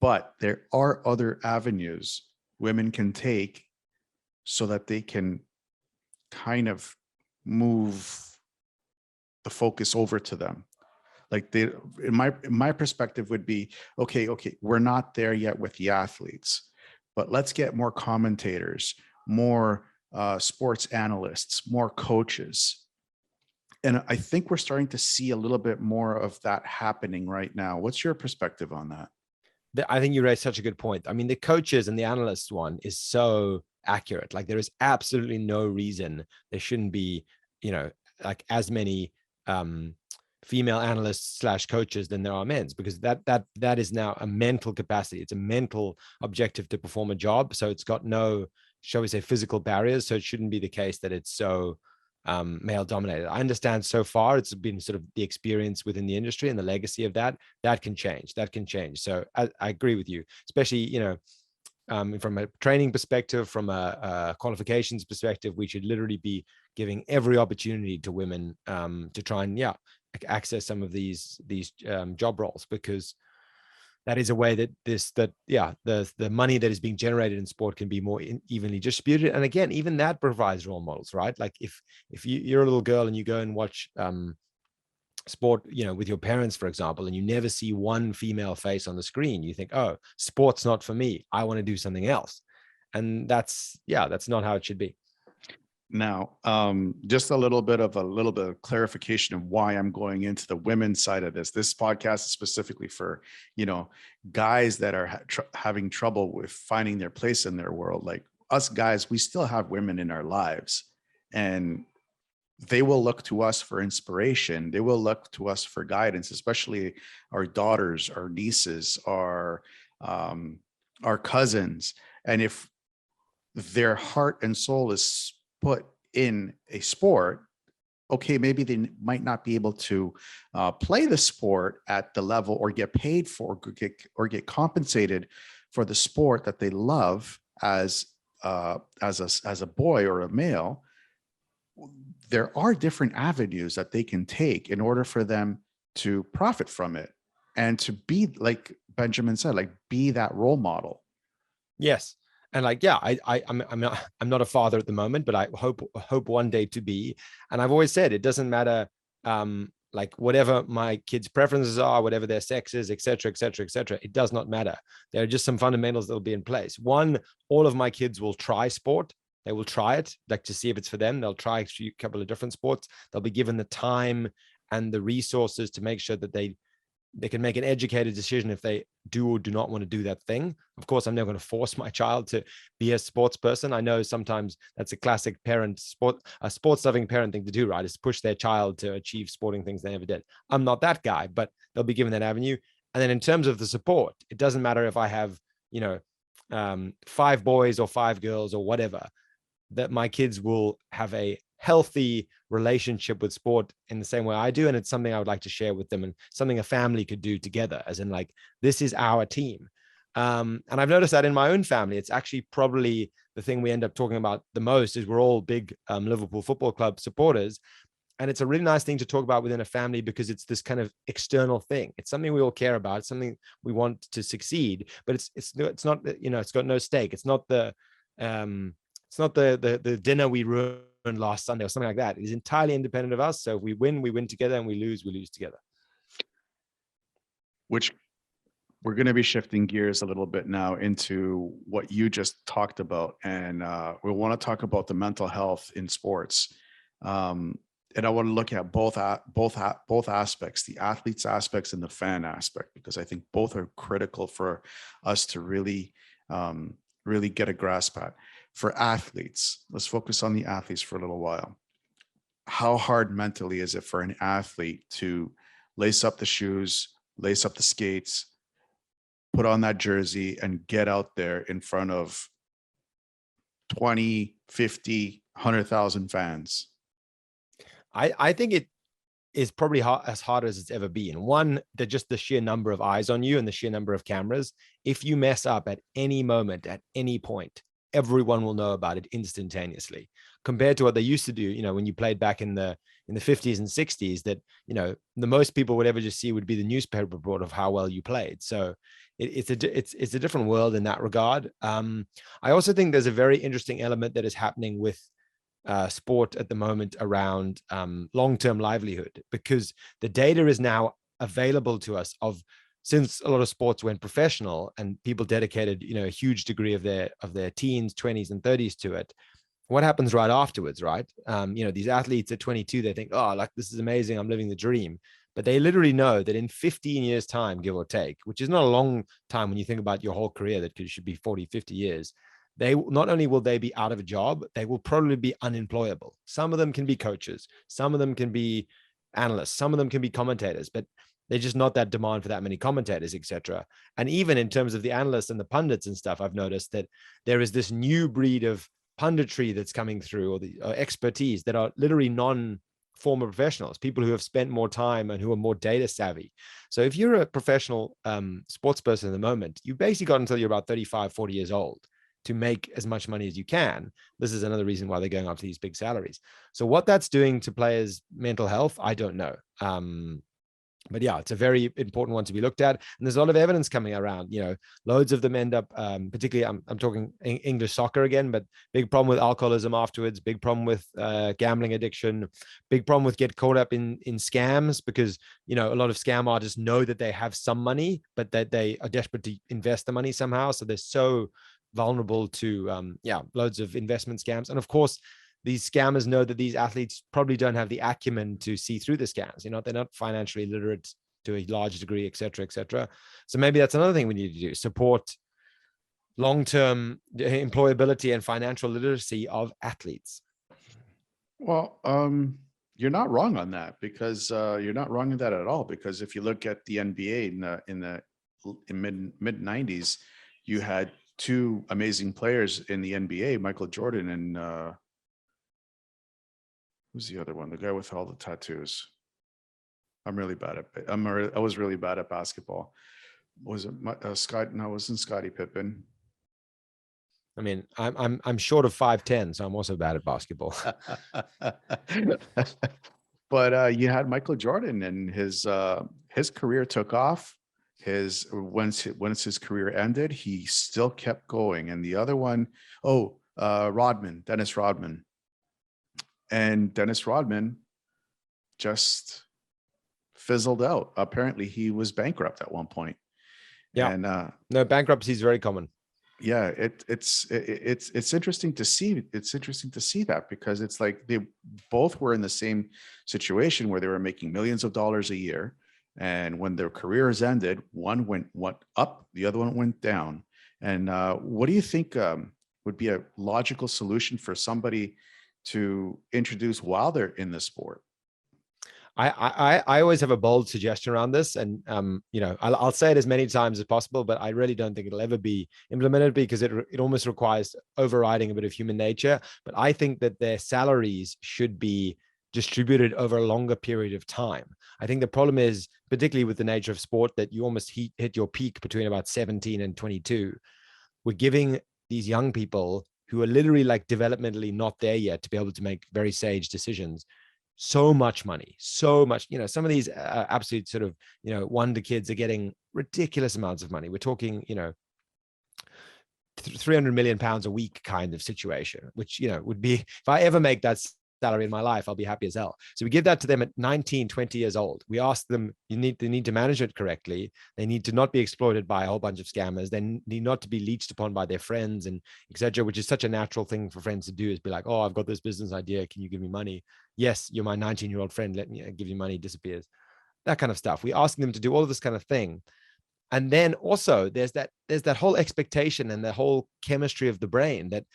But there are other avenues women can take so that they can kind of move the focus over to them. Like, in my perspective would be, okay, we're not there yet with the athletes, but let's get more commentators, more sports analysts, more coaches. And I think we're starting to see a little bit more of that happening right now. What's your perspective on that? I think you raised such a good point. I mean, the coaches and the analysts one is so accurate. Like, there is absolutely no reason there shouldn't be, like, as many female analysts / coaches than there are men's, because that is now a mental capacity. It's a mental objective to perform a job. So it's got no, shall we say, physical barriers. So it shouldn't be the case that it's so male dominated. I understand so far it's been sort of the experience within the industry and the legacy of that can change. So I agree with you, especially, from a training perspective, from a qualifications perspective, we should literally be giving every opportunity to women to try and access some of these job roles, because that is a way that the money that is being generated in sport can be more evenly distributed. And again, even that provides role models, right? Like if you're a little girl and you go and watch sport, with your parents, for example, and you never see one female face on the screen, you think, oh, sport's not for me, I want to do something else. And that's not how it should be. Now, just a little bit of clarification of why I'm going into the women's side of this. This podcast is specifically for, guys that are having trouble with finding their place in their world. Like us guys, we still have women in our lives, and they will look to us for inspiration. They will look to us for guidance, especially our daughters, our nieces, our cousins. And if their heart and soul is put in a sport, okay, maybe they might not be able to play the sport at the level or get paid for or get compensated for the sport that they love as a boy or a male. There are different avenues that they can take in order for them to profit from it and to be, like Benjamin said, like be that role model. Yes. And I'm not a father at the moment, but I hope one day to be. And I've always said, it doesn't matter, like whatever my kids' preferences are, whatever their sex is, et cetera, et cetera, et cetera. It does not matter. There are just some fundamentals that will be in place. One, all of my kids will try sport. They will try it, like to see if it's for them. They'll try a couple of different sports. They'll be given the time and the resources to make sure that they can make an educated decision if they do or do not want to do that thing. Of course, I'm never going to force my child to be a sports person. I know sometimes that's a classic sports loving parent thing to do, right? Is push their child to achieve sporting things they never did. I'm not that guy, but they'll be given that avenue. And then in terms of the support, it doesn't matter if I have, 5 boys or 5 girls or whatever, that my kids will have a healthy relationship with sport in the same way I do. And it's something I would like to share with them, and something a family could do together, as in like, this is our team. And I've noticed that in my own family, it's actually probably the thing we end up talking about the most, is we're all big Liverpool Football Club supporters. And it's a really nice thing to talk about within a family, because it's this kind of external thing. It's something we all care about. It's something we want to succeed, but it's not, it's got no stake. It's not the dinner we ruined last Sunday or something like that. It is entirely independent of us. So if we win together, and we lose together. Which we're going to be shifting gears a little bit now into what you just talked about. And we want to talk about the mental health in sports. And I want to look at both aspects, the athletes aspects and the fan aspect, because I think both are critical for us to really get a grasp at. For athletes, let's focus on the athletes for a little while. How hard mentally is it for an athlete to lace up the shoes, lace up the skates, put on that jersey, and get out there in front of 20, 50, 100,000 fans? I think it is probably as hard as it's ever been. One, that just the sheer number of eyes on you and the sheer number of cameras. If you mess up at any moment, at any point, everyone will know about it instantaneously, compared to what they used to do, when you played back in the 50s and 60s, that, the most people would ever just see would be the newspaper report of how well you played. So it's a different world in that regard. I also think there's a very interesting element that is happening with sport at the moment around long-term livelihood, because the data is now available to us since a lot of sports went professional and people dedicated, a huge degree of their teens, 20s and 30s to it. What happens right afterwards, right? These athletes at 22, they think, oh, like, this is amazing, I'm living the dream. But they literally know that in 15 years time, give or take, which is not a long time when you think about your whole career, that should be 40, 50 years, they not only will they be out of a job, they will probably be unemployable. Some of them can be coaches, some of them can be analysts, some of them can be commentators, but there's just not that demand for that many commentators, etc. And even in terms of the analysts and the pundits and stuff, I've noticed that there is this new breed of punditry that's coming through, or the expertise, that are literally former professionals, people who have spent more time and who are more data savvy. So if you're a professional sports person in the moment, you basically got until you're about 35, 40 years old to make as much money as you can. This is another reason why they're going after these big salaries. So what that's doing to players' mental health, I don't know. But yeah, it's a very important one to be looked at. And there's a lot of evidence coming around, loads of them end up, particularly I'm talking English soccer again, but big problem with alcoholism afterwards, big problem with gambling addiction, big problem with get caught up in scams, because, a lot of scam artists know that they have some money, but that they are desperate to invest the money somehow. So they're so vulnerable to, loads of investment scams. And of course, these scammers know that these athletes probably don't have the acumen to see through the scams. They're not financially literate to a large degree, et cetera, et cetera. So maybe that's another thing we need to do: support long-term employability and financial literacy of athletes. Well, you're not wrong on that, because you're not wrong in that at all. Because if you look at the NBA in mid 90s, you had two amazing players in the NBA, Michael Jordan and who's the other one? The guy with all the tattoos. I was really bad at basketball. Was it Scott? No, it wasn't Scottie Pippen. I mean, I'm short of 5'10", so I'm also bad at basketball. But you had Michael Jordan, and his career took off. Once his career ended, he still kept going. And the other one, Dennis Rodman. And Dennis Rodman just fizzled out. Apparently, he was bankrupt at one point. Yeah. And no, bankruptcy is very common. Yeah, it's interesting to see. It's interesting to see that, because it's like they both were in the same situation where they were making millions of dollars a year, and when their careers ended, one went up, the other one went down. And what do you think would be a logical solution for somebody to introduce while they're in the sport? I always have a bold suggestion around this, and I'll say it as many times as possible, but I really don't think it'll ever be implemented, because it almost requires overriding a bit of human nature. But I think that their salaries should be distributed over a longer period of time. I think the problem is, particularly with the nature of sport, that you almost hit your peak between about 17 and 22. We're giving these young people who are literally like developmentally not there yet to be able to make very sage decisions so much money, so much. Some of these absolute sort of wonder kids are getting ridiculous amounts of money. We're talking 300 million pounds a week kind of situation, which would be, if I ever make that salary in my life, I'll be happy as hell. So we give that to them at 19, 20 years old. We ask them, they need to manage it correctly. They need to not be exploited by a whole bunch of scammers. They need not to be leached upon by their friends and etc., which is such a natural thing for friends to do, is be like, oh, I've got this business idea, can you give me money? Yes, you're my 19-year-old friend, let me give you money, disappears. That kind of stuff. We ask them to do all of this kind of thing. And then also there's that whole expectation and the whole chemistry of the brain that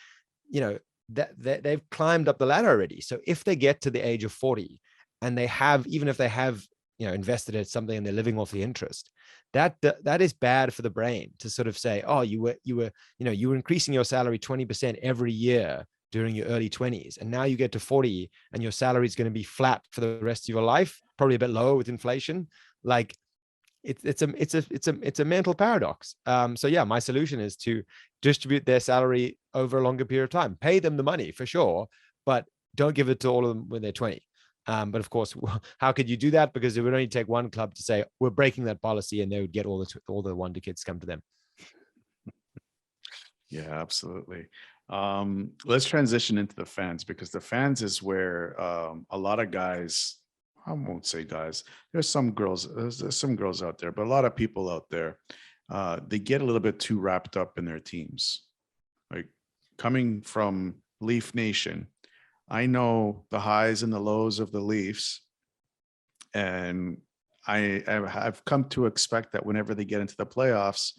that they've climbed up the ladder already. So if they get to the age of 40 and they have, even if they have invested in something and they're living off the interest, that is bad for the brain to sort of say, oh, you were increasing your salary 20% every year during your early 20s, and now you get to 40 and your salary is going to be flat for the rest of your life, probably a bit lower with inflation. Like it's a mental paradox. So yeah, my solution is to distribute their salary over a longer period of time. Pay them the money for sure, but don't give it to all of them when they're 20. But of course, how could you do that? Because it would only take one club to say we're breaking that policy, and they would get all the wonder kids come to them. Yeah, absolutely. Let's transition into the fans, because the fans is where a lot of guys, I won't say guys, there's some girls out there, but a lot of people out there, they get a little bit too wrapped up in their teams. Like, coming from Leaf Nation, I know the highs and the lows of the Leafs, and I've come to expect that whenever they get into the playoffs,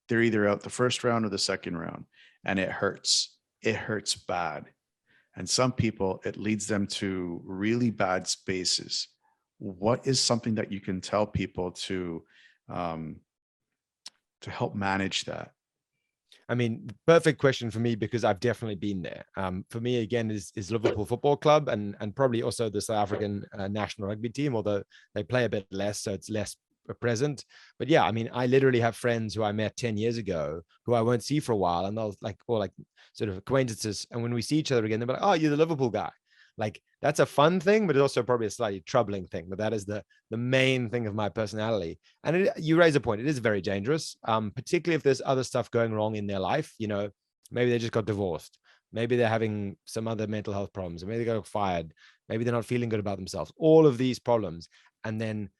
they're either out the first round or the second round, and it hurts. It hurts bad. And some people, it leads them to really bad spaces. What is something that you can tell people to help manage that? I mean, perfect question for me because I've definitely been there. For me, again, is Liverpool Football Club and probably also the South African national rugby team, although they play a bit less, so it's less present. But yeah, I mean, I literally have friends who I met 10 years ago who I won't see for a while, and they'll like, or like sort of acquaintances. And when we see each other again, they'll be like, "Oh, you're the Liverpool guy." Like that's a fun thing, but it's also probably a slightly troubling thing. But that is the main thing of my personality. And you raise a point. It is very dangerous, particularly if there's other stuff going wrong in their life. You know, maybe they just got divorced. Maybe they're having some other mental health problems. Maybe they got fired. Maybe they're not feeling good about themselves. All of these problems. And then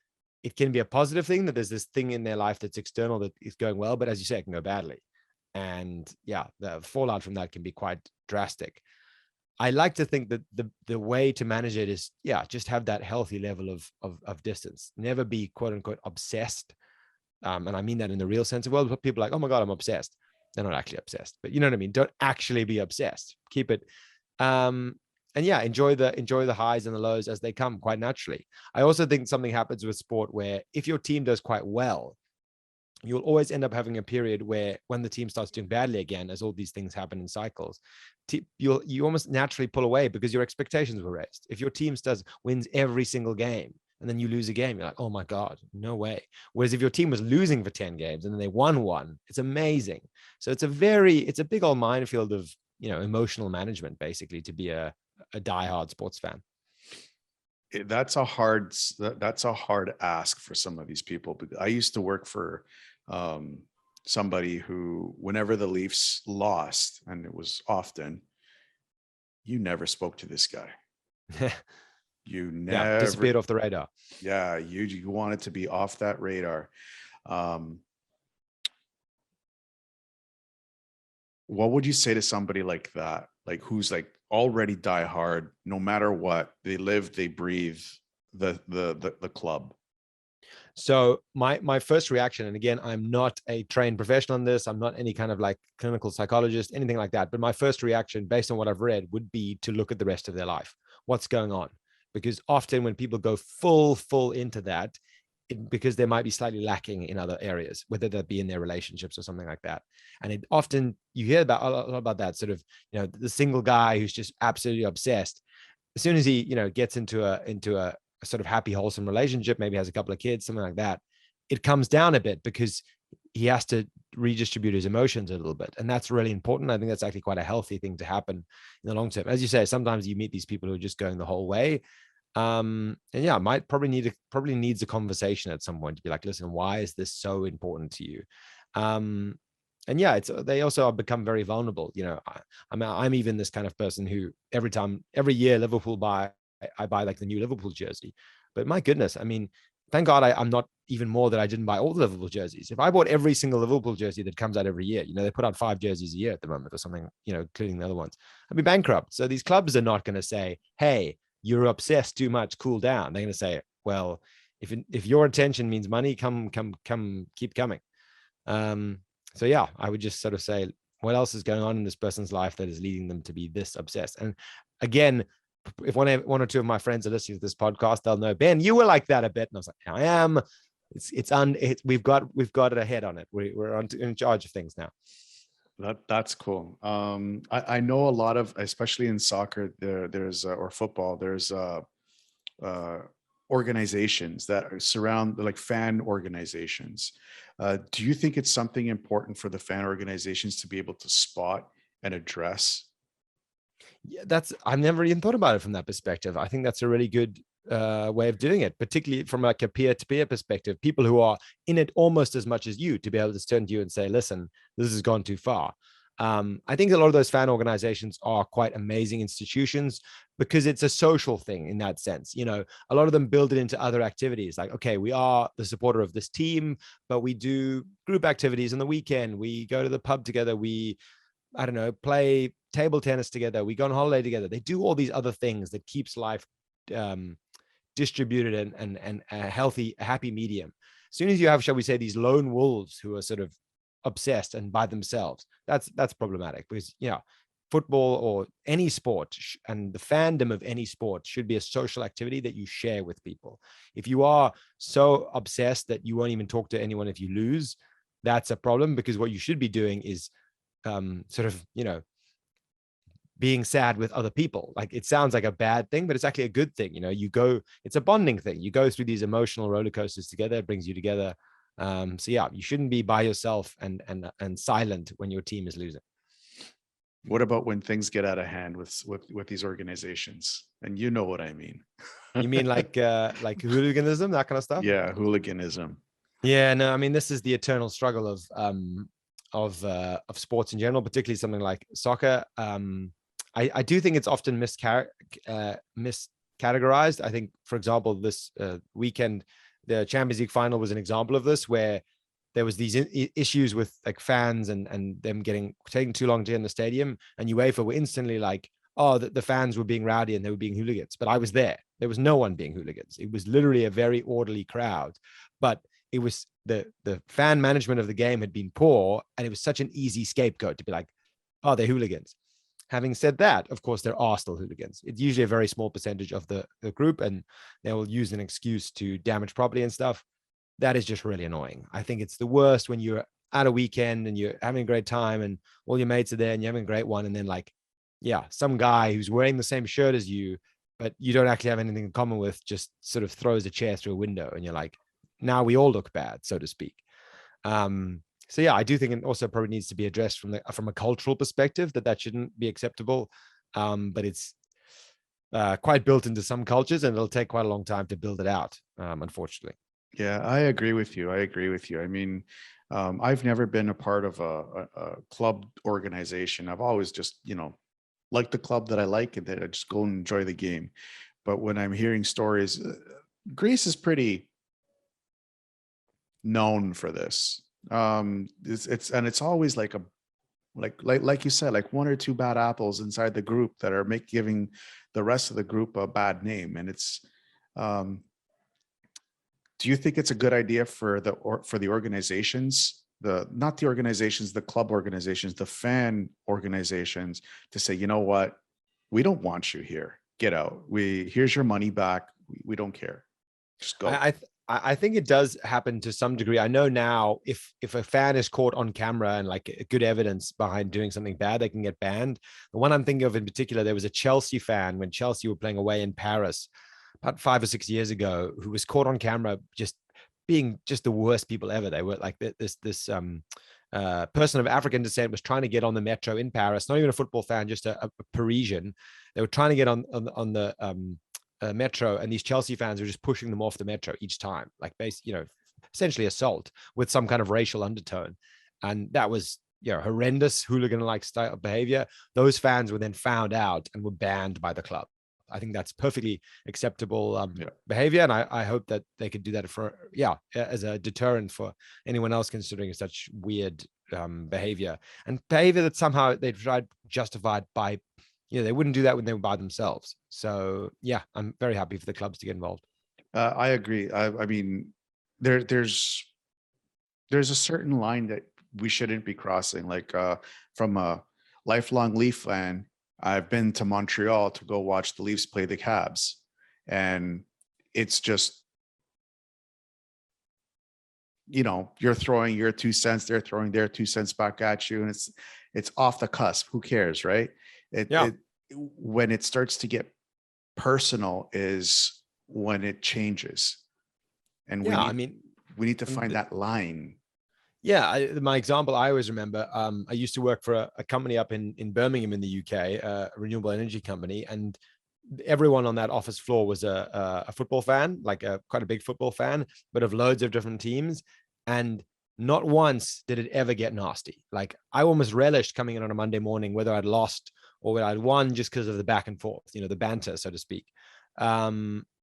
it can be a positive thing that there's this thing in their life that's external that is going well. But as you say, it can go badly. And yeah, the fallout from that can be quite drastic. I like to think that the way to manage it is, yeah, just have that healthy level of distance. Never be quote unquote obsessed. And I mean that in the real sense of world. People are like, oh my God, I'm obsessed. They're not actually obsessed, but you know what I mean? Don't actually be obsessed. Keep it. And yeah, enjoy the highs and the lows as they come quite naturally. I also think something happens with sport where if your team does quite well, you'll always end up having a period where when the team starts doing badly again, as all these things happen in cycles, you almost naturally pull away because your expectations were raised. If your team wins every single game and then you lose a game, you're like, oh my God, no way. Whereas if your team was losing for 10 games and then they won one, it's amazing. So it's a big old minefield of, you know, emotional management, basically, to be a diehard sports fan. That's a hard ask for some of these people. I used to work for somebody who, whenever the Leafs lost, and it was often, you never spoke to this guy. You never disappeared off the radar. Yeah, you wanted to be off that radar. What would you say to somebody like that, like who's like already die hard, no matter what, they live, they breathe the club? So my first reaction, and again, I'm not a trained professional on this, I'm not any kind of like clinical psychologist, anything like that, but my first reaction based on what I've read would be to look at the rest of their life. What's going on? Because often when people go full into that, because they might be slightly lacking in other areas, whether that be in their relationships or something like that. And it often, you hear about a lot about that sort of, you know, the single guy who's just absolutely obsessed. As soon as he, you know, gets into a sort of happy, wholesome relationship, maybe has a couple of kids, something like that, it comes down a bit because he has to redistribute his emotions a little bit. And that's really important. I think that's actually quite a healthy thing to happen in the long term. As you say, sometimes you meet these people who are just going the whole way. And yeah, might probably needs a conversation at some point to be like, listen, why is this so important to you? And yeah, they also become very vulnerable. You know, I'm even this kind of person who every year Liverpool I buy like the new Liverpool jersey. But my goodness, I mean, thank God I'm not even more that I didn't buy all the Liverpool jerseys. If I bought every single Liverpool jersey that comes out every year, you know, they put out 5 jerseys a year at the moment or something, you know, including the other ones, I'd be bankrupt. So these clubs are not going to say, hey, you're obsessed too much, cool down. They're going to say, well, if your attention means money, come, keep coming. So yeah, I would just sort of say, what else is going on in this person's life that is leading them to be this obsessed? And again, if one or two of my friends are listening to this podcast, they'll know, Ben, you were like that a bit. And I was like, I am. We've got it ahead on it. We're in charge of things now. That's cool. I know a lot of, especially in soccer, there's or football, there's organizations that surround, like fan organizations. Do you think it's something important for the fan organizations to be able to spot and address? Yeah, I've never even thought about it from that perspective. I think that's a really good way of doing it, particularly from like a peer-to-peer perspective, people who are in it almost as much as you, to be able to turn to you and say, listen, this has gone too far. I think a lot of those fan organizations are quite amazing institutions because it's a social thing in that sense. You know, a lot of them build it into other activities. Like, okay, we are the supporter of this team, but we do group activities on the weekend. We go to the pub together. I don't know, play table tennis together. We go on holiday together. They do all these other things that keeps life distributed and a happy medium. As soon as you have, shall we say, these lone wolves who are sort of obsessed and by themselves, that's problematic, because football or any sport and the fandom of any sport should be a social activity that you share with people. If you are so obsessed that you won't even talk to anyone if you lose, that's a problem, because what you should be doing is sort of, being sad with other people. Like, it sounds like a bad thing, but it's actually a good thing. It's a bonding thing. You go through these emotional roller coasters together. It brings you together. So yeah, you shouldn't be by yourself and silent when your team is losing. What about when things get out of hand with these organizations? And you know what I mean. You mean like hooliganism, that kind of stuff? Yeah, hooliganism. Yeah, no, I mean, this is the eternal struggle of sports in general, particularly something like soccer. I do think it's often miscategorized. I think, for example, this weekend, the Champions League final was an example of this, where there was these issues with like fans and them taking too long to get in the stadium, and UEFA were instantly like, oh, the fans were being rowdy and they were being hooligans. But I was there. There was no one being hooligans. It was literally a very orderly crowd. But it was the fan management of the game had been poor, and it was such an easy scapegoat to be like, oh, they're hooligans. Having said that, of course, there are still hooligans. It's usually a very small percentage of the group, and they will use an excuse to damage property and stuff. That is just really annoying. I think it's the worst when you're at a weekend and you're having a great time and all your mates are there and you're having a great one. And then, like, yeah, some guy who's wearing the same shirt as you, but you don't actually have anything in common with, just sort of throws a chair through a window. And you're like, now we all look bad, so to speak. So yeah, I do think it also probably needs to be addressed from a cultural perspective, that shouldn't be acceptable. But it's quite built into some cultures, and it'll take quite a long time to build it out, unfortunately. Yeah, I agree with you. I mean, I've never been a part of a club organization. I've always just, like the club that I like, and then I just go and enjoy the game. But when I'm hearing stories, Greece is pretty known for this. It's always like like you said, like one or two bad apples inside the group that are giving the rest of the group a bad name. And it's do you think it's a good idea for the organizations, not the organizations, the club organizations, the fan organizations, to say, you know what, we don't want you here, get out, here's your money back, we don't care, just go? I think it does happen to some degree. I know now, if a fan is caught on camera and like good evidence behind doing something bad, they can get banned. The one I'm thinking of in particular, there was a Chelsea fan when Chelsea were playing away in Paris about 5 or 6 years ago, who was caught on camera just being just the worst people ever. They were like this person of African descent was trying to get on the metro in Paris, not even a football fan, just a Parisian. They were trying to get on the metro, and these Chelsea fans were just pushing them off the metro each time, like essentially assault with some kind of racial undertone. And that was, horrendous hooligan-like style of behavior. Those fans were then found out and were banned by the club. I think that's perfectly acceptable behavior, and I hope that they could do that as a deterrent for anyone else considering such weird behavior, and behavior that somehow they've tried justified by, they wouldn't do that when they were by themselves. So yeah, I'm very happy for the clubs to get involved. I agree. I mean, there's a certain line that we shouldn't be crossing. Like from a lifelong Leaf fan, I've been to Montreal to go watch the Leafs play the Habs, and it's just, you're throwing your 2 cents, they're throwing their 2 cents back at you, and it's off the cusp. Who cares, right? When it starts to get personal is when it changes, and we need to find that line. Yeah, my example I always remember, I used to work for a company up in Birmingham in the UK, a renewable energy company, and everyone on that office floor was a football fan, like quite a big football fan, but of loads of different teams. And not once did it ever get nasty. Like, I almost relished coming in on a Monday morning, whether I'd lost or whether I'd won, just because of the back and forth, the banter, so to speak.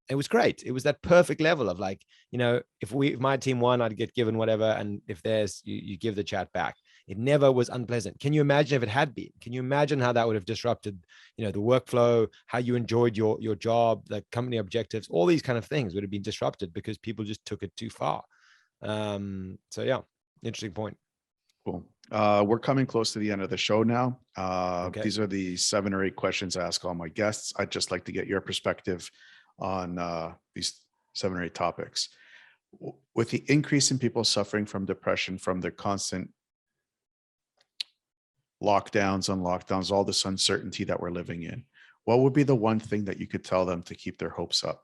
It was great. It was that perfect level of like, if my team won, I'd get given whatever. And if theirs, you give the chat back. It never was unpleasant. Can you imagine if it had been? Can you imagine how that would have disrupted, the workflow, how you enjoyed your job, the company objectives, all these kind of things would have been disrupted because people just took it too far. So yeah, interesting point. Cool. We're coming close to the end of the show now. Okay. These are the 7 or 8 questions I ask all my guests. I'd just like to get your perspective on these 7 or 8 topics. With the increase in people suffering from depression from the constant lockdowns, unlockdowns, all this uncertainty that we're living in, what would be the one thing that you could tell them to keep their hopes up?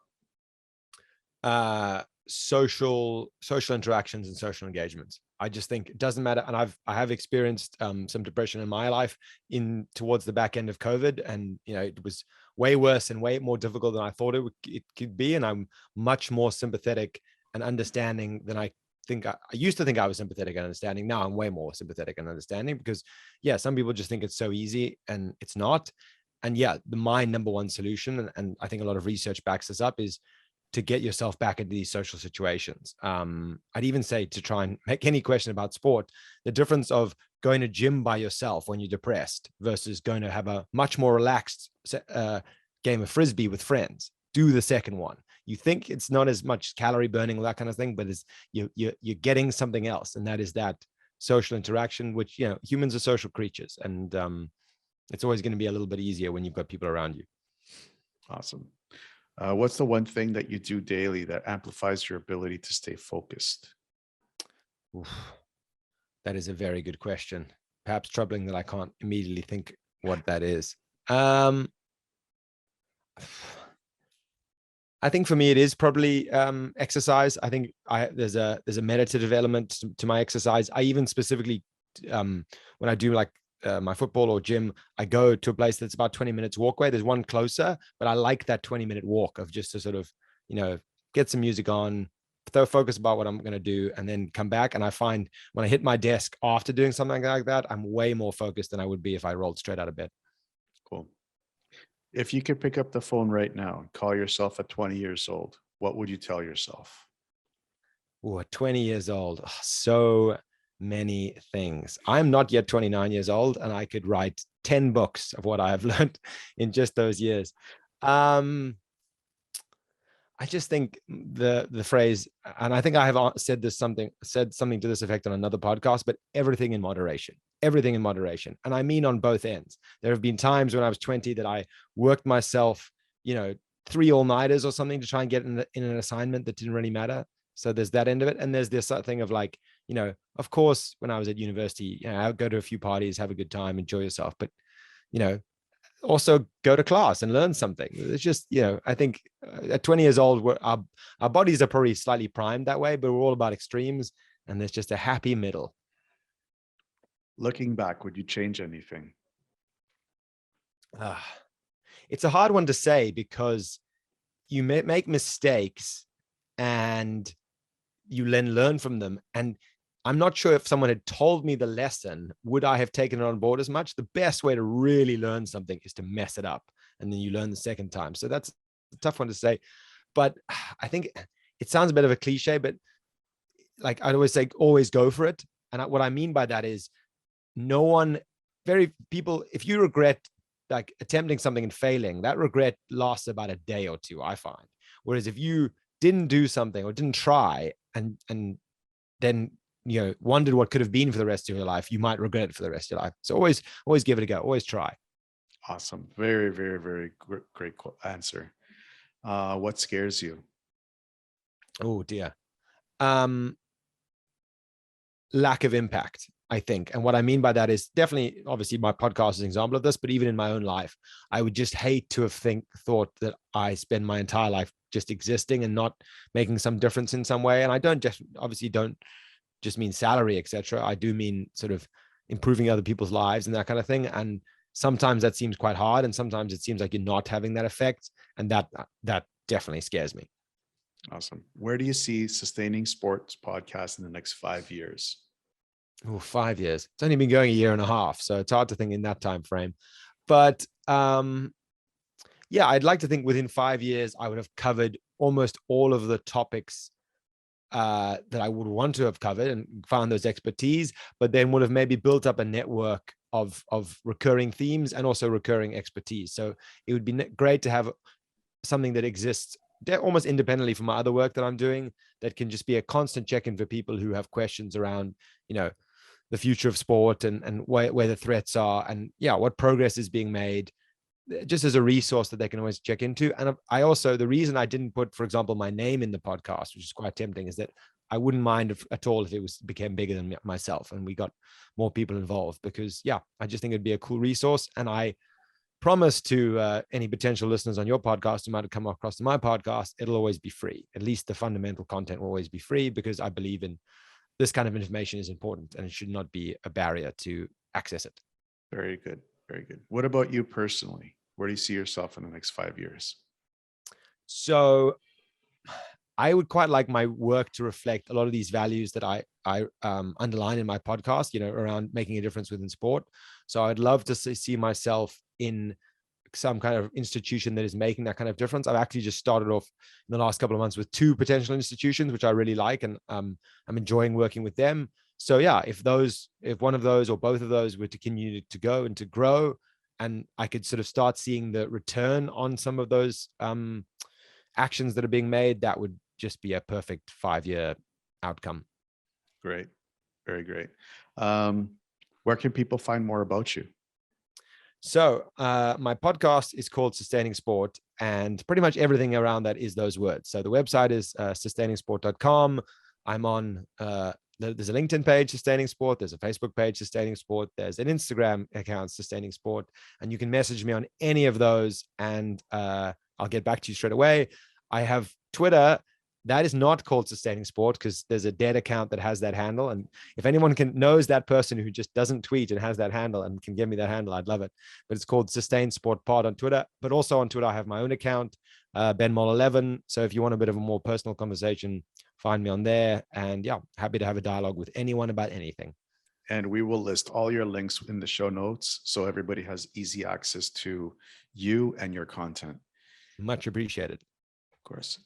Social interactions and social engagements. I just think it doesn't matter. And I have experienced some depression in my life in towards the back end of COVID. And, it was way worse and way more difficult than I thought it could be. And I'm much more sympathetic and understanding than I think. I used to think I was sympathetic and understanding. Now I'm way more sympathetic and understanding because, yeah, some people just think it's so easy and it's not. And yeah, my number one solution, and I think a lot of research backs this up, is to get yourself back into these social situations. I'd even say to try and make any question about sport, the difference of going to gym by yourself when you're depressed versus going to have a much more relaxed game of Frisbee with friends. Do the second one. You think it's not as much calorie burning, that kind of thing, but it's you're getting something else. And that is that social interaction, which, humans are social creatures. And it's always going to be a little bit easier when you've got people around you. Awesome. What's the one thing that you do daily that amplifies your ability to stay focused? Oof, that is a very good question. Perhaps troubling that I can't immediately think what that is. I think for me, it is probably exercise. I think there's a meditative element to my exercise. I even specifically, when I do like my football or gym, I go to a place that's about 20 minutes walkway. There's one closer, but I like that 20-minute walk of just to sort of, get some music on, focus about what I'm going to do, and then come back. And I find when I hit my desk after doing something like that, I'm way more focused than I would be if I rolled straight out of bed. Cool. If you could pick up the phone right now and call yourself at 20 years old, what would you tell yourself? Oh, 20 years old. Oh, so many things. I'm not yet 29 years old, and I could write 10 books of what I have learned in just those years. I just think the phrase, and I think I have said something to this effect on another podcast, but everything in moderation. And I mean on both ends. There have been times when I was 20 that I worked myself, 3 all-nighters or something to try and get in an assignment that didn't really matter. So there's that end of it. And there's this thing of like, of course, when I was at university, I would go to a few parties, have a good time, enjoy yourself. But, also go to class and learn something. It's just, I think at 20 years old, our bodies are probably slightly primed that way, but we're all about extremes. And there's just a happy middle. Looking back, would you change anything? It's a hard one to say because you may make mistakes and you then learn from them. And I'm not sure if someone had told me the lesson, would I have taken it on board as much? The best way to really learn something is to mess it up. And then you learn the second time. So that's a tough one to say. But I think it sounds a bit of a cliche, but like I'd always say, always go for it. And what I mean by that is if you regret like attempting something and failing, that regret lasts about a day or two, I find. Whereas if you didn't do something or didn't try and then wondered what could have been for the rest of your life, you might regret it for the rest of your life. So always give it a go. Always try. Awesome. Very, very, very great answer. What scares you? Oh dear. Lack of impact, I think. And what I mean by that is definitely, obviously my podcast is an example of this, but even in my own life, I would just hate to have thought that I spend my entire life just existing and not making some difference in some way. And I don't just mean salary, etc. I do mean sort of improving other people's lives and that kind of thing. And sometimes that seems quite hard. And sometimes it seems like you're not having that effect. And that definitely scares me. Awesome. Where do you see Sustaining Sports podcast in the next 5 years? Oh, 5 years. It's only been going a year and a half. So it's hard to think in that time frame. But yeah, I'd like to think within 5 years, I would have covered almost all of the topics that I would want to have covered and found those expertise, but then would have maybe built up a network of recurring themes and also recurring expertise. So it would be great to have something that exists almost independently from my other work that I'm doing, that can just be a constant check-in for people who have questions around, the future of sport and where the threats are and what progress is being made, just as a resource that they can always check into. And I also, the reason I didn't put, for example, my name in the podcast, which is quite tempting, is that I wouldn't mind at all if it became bigger than myself and we got more people involved, because I just think it'd be a cool resource. And I promise to any potential listeners on your podcast who might have come across to my podcast, it'll always be free. At least the fundamental content will always be free, because I believe in this kind of information is important and it should not be a barrier to access it. Very good. Very good. What about you personally? Where do you see yourself in the next 5 years? So I would quite like my work to reflect a lot of these values that I underline in my podcast, around making a difference within sport. So I'd love to see myself in some kind of institution that is making that kind of difference. I've actually just started off in the last couple of months with 2 potential institutions, which I really like, and I'm enjoying working with them. So if one of those or both of those were to continue to go and to grow, and I could sort of start seeing the return on some of those actions that are being made, that would just be a perfect 5-year outcome. Great. Very great. Where can people find more about you? So my podcast is called Sustaining Sport, and pretty much everything around that is those words. So the website is sustainingsport.com. I'm on, there's a LinkedIn page, Sustaining Sport. There's a Facebook page, Sustaining Sport. There's an Instagram account, Sustaining Sport. And you can message me on any of those, and I'll get back to you straight away. I have Twitter. That is not called Sustaining Sport, because there's a dead account that has that handle. And if anyone knows that person who just doesn't tweet and has that handle and can give me that handle, I'd love it. But it's called Sustain Sport Pod on Twitter. But also on Twitter, I have my own account, BenMol11. So if you want a bit of a more personal conversation, find me on there. And happy to have a dialogue with anyone about anything. And we will list all your links in the show notes, so everybody has easy access to you and your content. Much appreciated. Of course.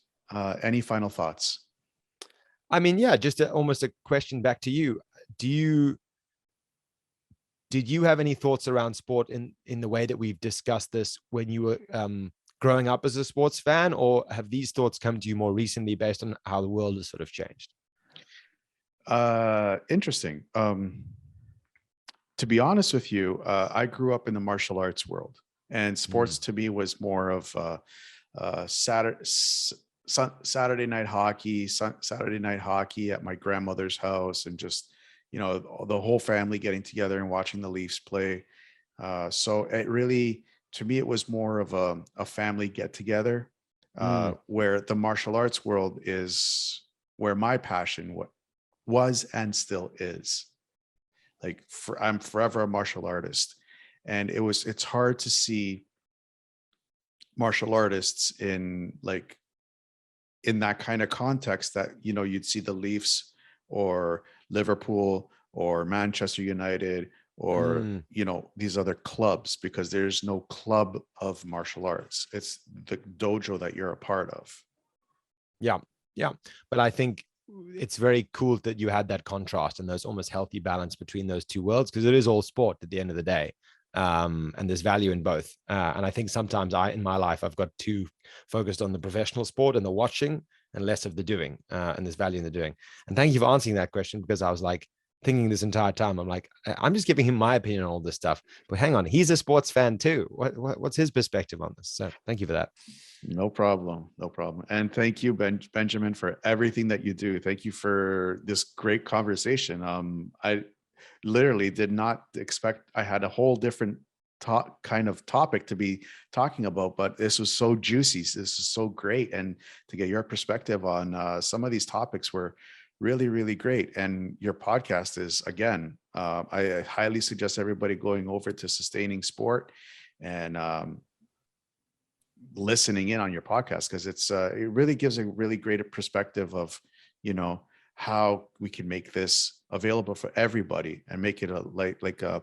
Any final thoughts? I mean, just almost a question back to you. Did you have any thoughts around sport in the way that we've discussed this when you were growing up as a sports fan, or have these thoughts come to you more recently based on how the world has sort of changed? Interesting. To be honest with you, I grew up in the martial arts world, and sports to me was more of Saturday night hockey at my grandmother's house, and just, the whole family getting together and watching the Leafs play. So it really, to me, it was more of a family get together, where the martial arts world is where my passion was and still is. Like, I'm forever a martial artist, and it's hard to see martial artists in that kind of context that, you'd see the Leafs or Liverpool or Manchester United or, these other clubs, because there's no club of martial arts. It's the dojo that you're a part of. Yeah. But I think it's very cool that you had that contrast and those almost healthy balance between those two worlds, because it is all sport at the end of the day. And there's value in both. And I think sometimes in my life, I've got too focused on the professional sport and the watching and less of the doing, and there's value in the doing. And thank you for answering that question, because I was like thinking this entire time, I'm like, I'm just giving him my opinion on all this stuff, but hang on, he's a sports fan too. What's his perspective on this? So thank you for that. No problem. And thank you, Benjamin, for everything that you do. Thank you for this great conversation. I literally did not expect I had a whole different kind of topic to be talking about, but this was so juicy. This is so great. And to get your perspective on some of these topics were really, really great. And your podcast is, again, I highly suggest everybody going over to Sustaining Sport and listening in on your podcast, because it really gives a really great perspective of, how we can make this available for everybody and make it like a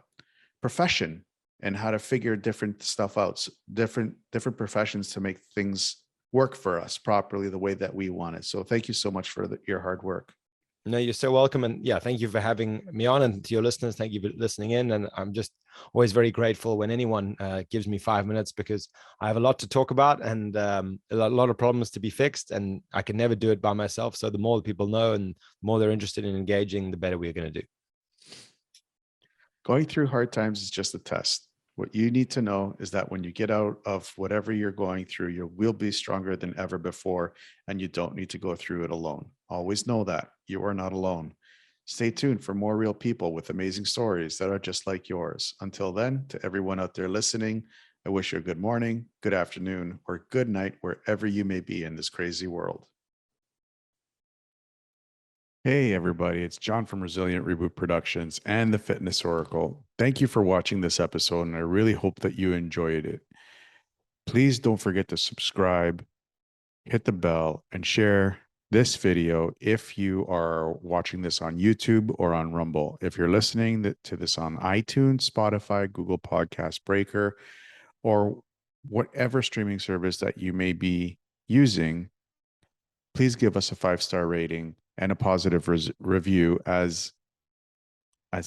profession, and how to figure different stuff out, different professions to make things work for us properly the way that we want it. So thank you so much for your hard work. No, you're so welcome. And thank you for having me on, and to your listeners, thank you for listening in. And I'm just always very grateful when anyone gives me 5 minutes, because I have a lot to talk about and a lot of problems to be fixed, and I can never do it by myself. So the more people know and the more they're interested in engaging, the better we're going to do. Going through hard times is just a test. What you need to know is that when you get out of whatever you're going through, you will be stronger than ever before, and you don't need to go through it alone. always know that you are not alone. Stay tuned for more real people with amazing stories that are just like yours. Until then, to everyone out there listening, I wish you a good morning, good afternoon, or good night wherever you may be in this crazy world. Hey, everybody, it's John from Resilient Reboot Productions and the Fitness Oracle. Thank you for watching this episode, and I really hope that you enjoyed it. Please don't forget to subscribe, hit the bell, and share this video if you are watching this on YouTube or on Rumble. If you're listening to this on iTunes, Spotify, Google Podcast Breaker, or whatever streaming service that you may be using, please give us a 5-star rating and a positive review as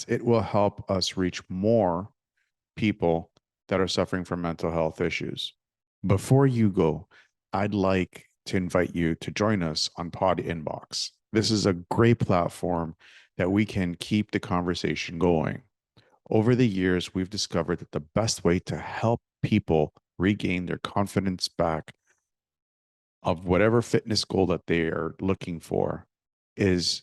it will help us reach more people that are suffering from mental health issues. Before you go, I'd like to invite you to join us on podinbox. This is a great platform that we can keep the conversation going. Over the years, we've discovered that the best way to help people regain their confidence back of whatever fitness goal that they are looking for is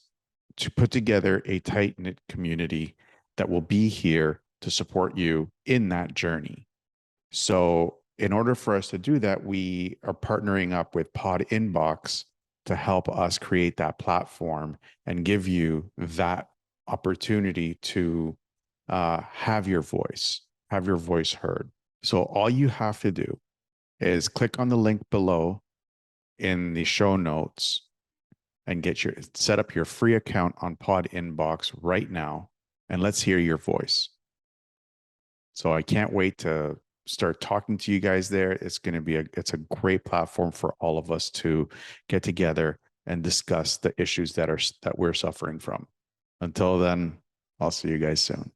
to put together a tight-knit community that will be here to support you in that journey. So in order for us to do that, we are partnering up with podinbox to help us create that platform and give you that opportunity to have your voice heard. So all you have to do is click on the link below in the show notes and set up your free account on podinbox right now, and let's hear your voice. So I can't wait to start talking to you guys there. It's a great platform for all of us to get together and discuss the issues that we're suffering from. Until then, I'll see you guys soon.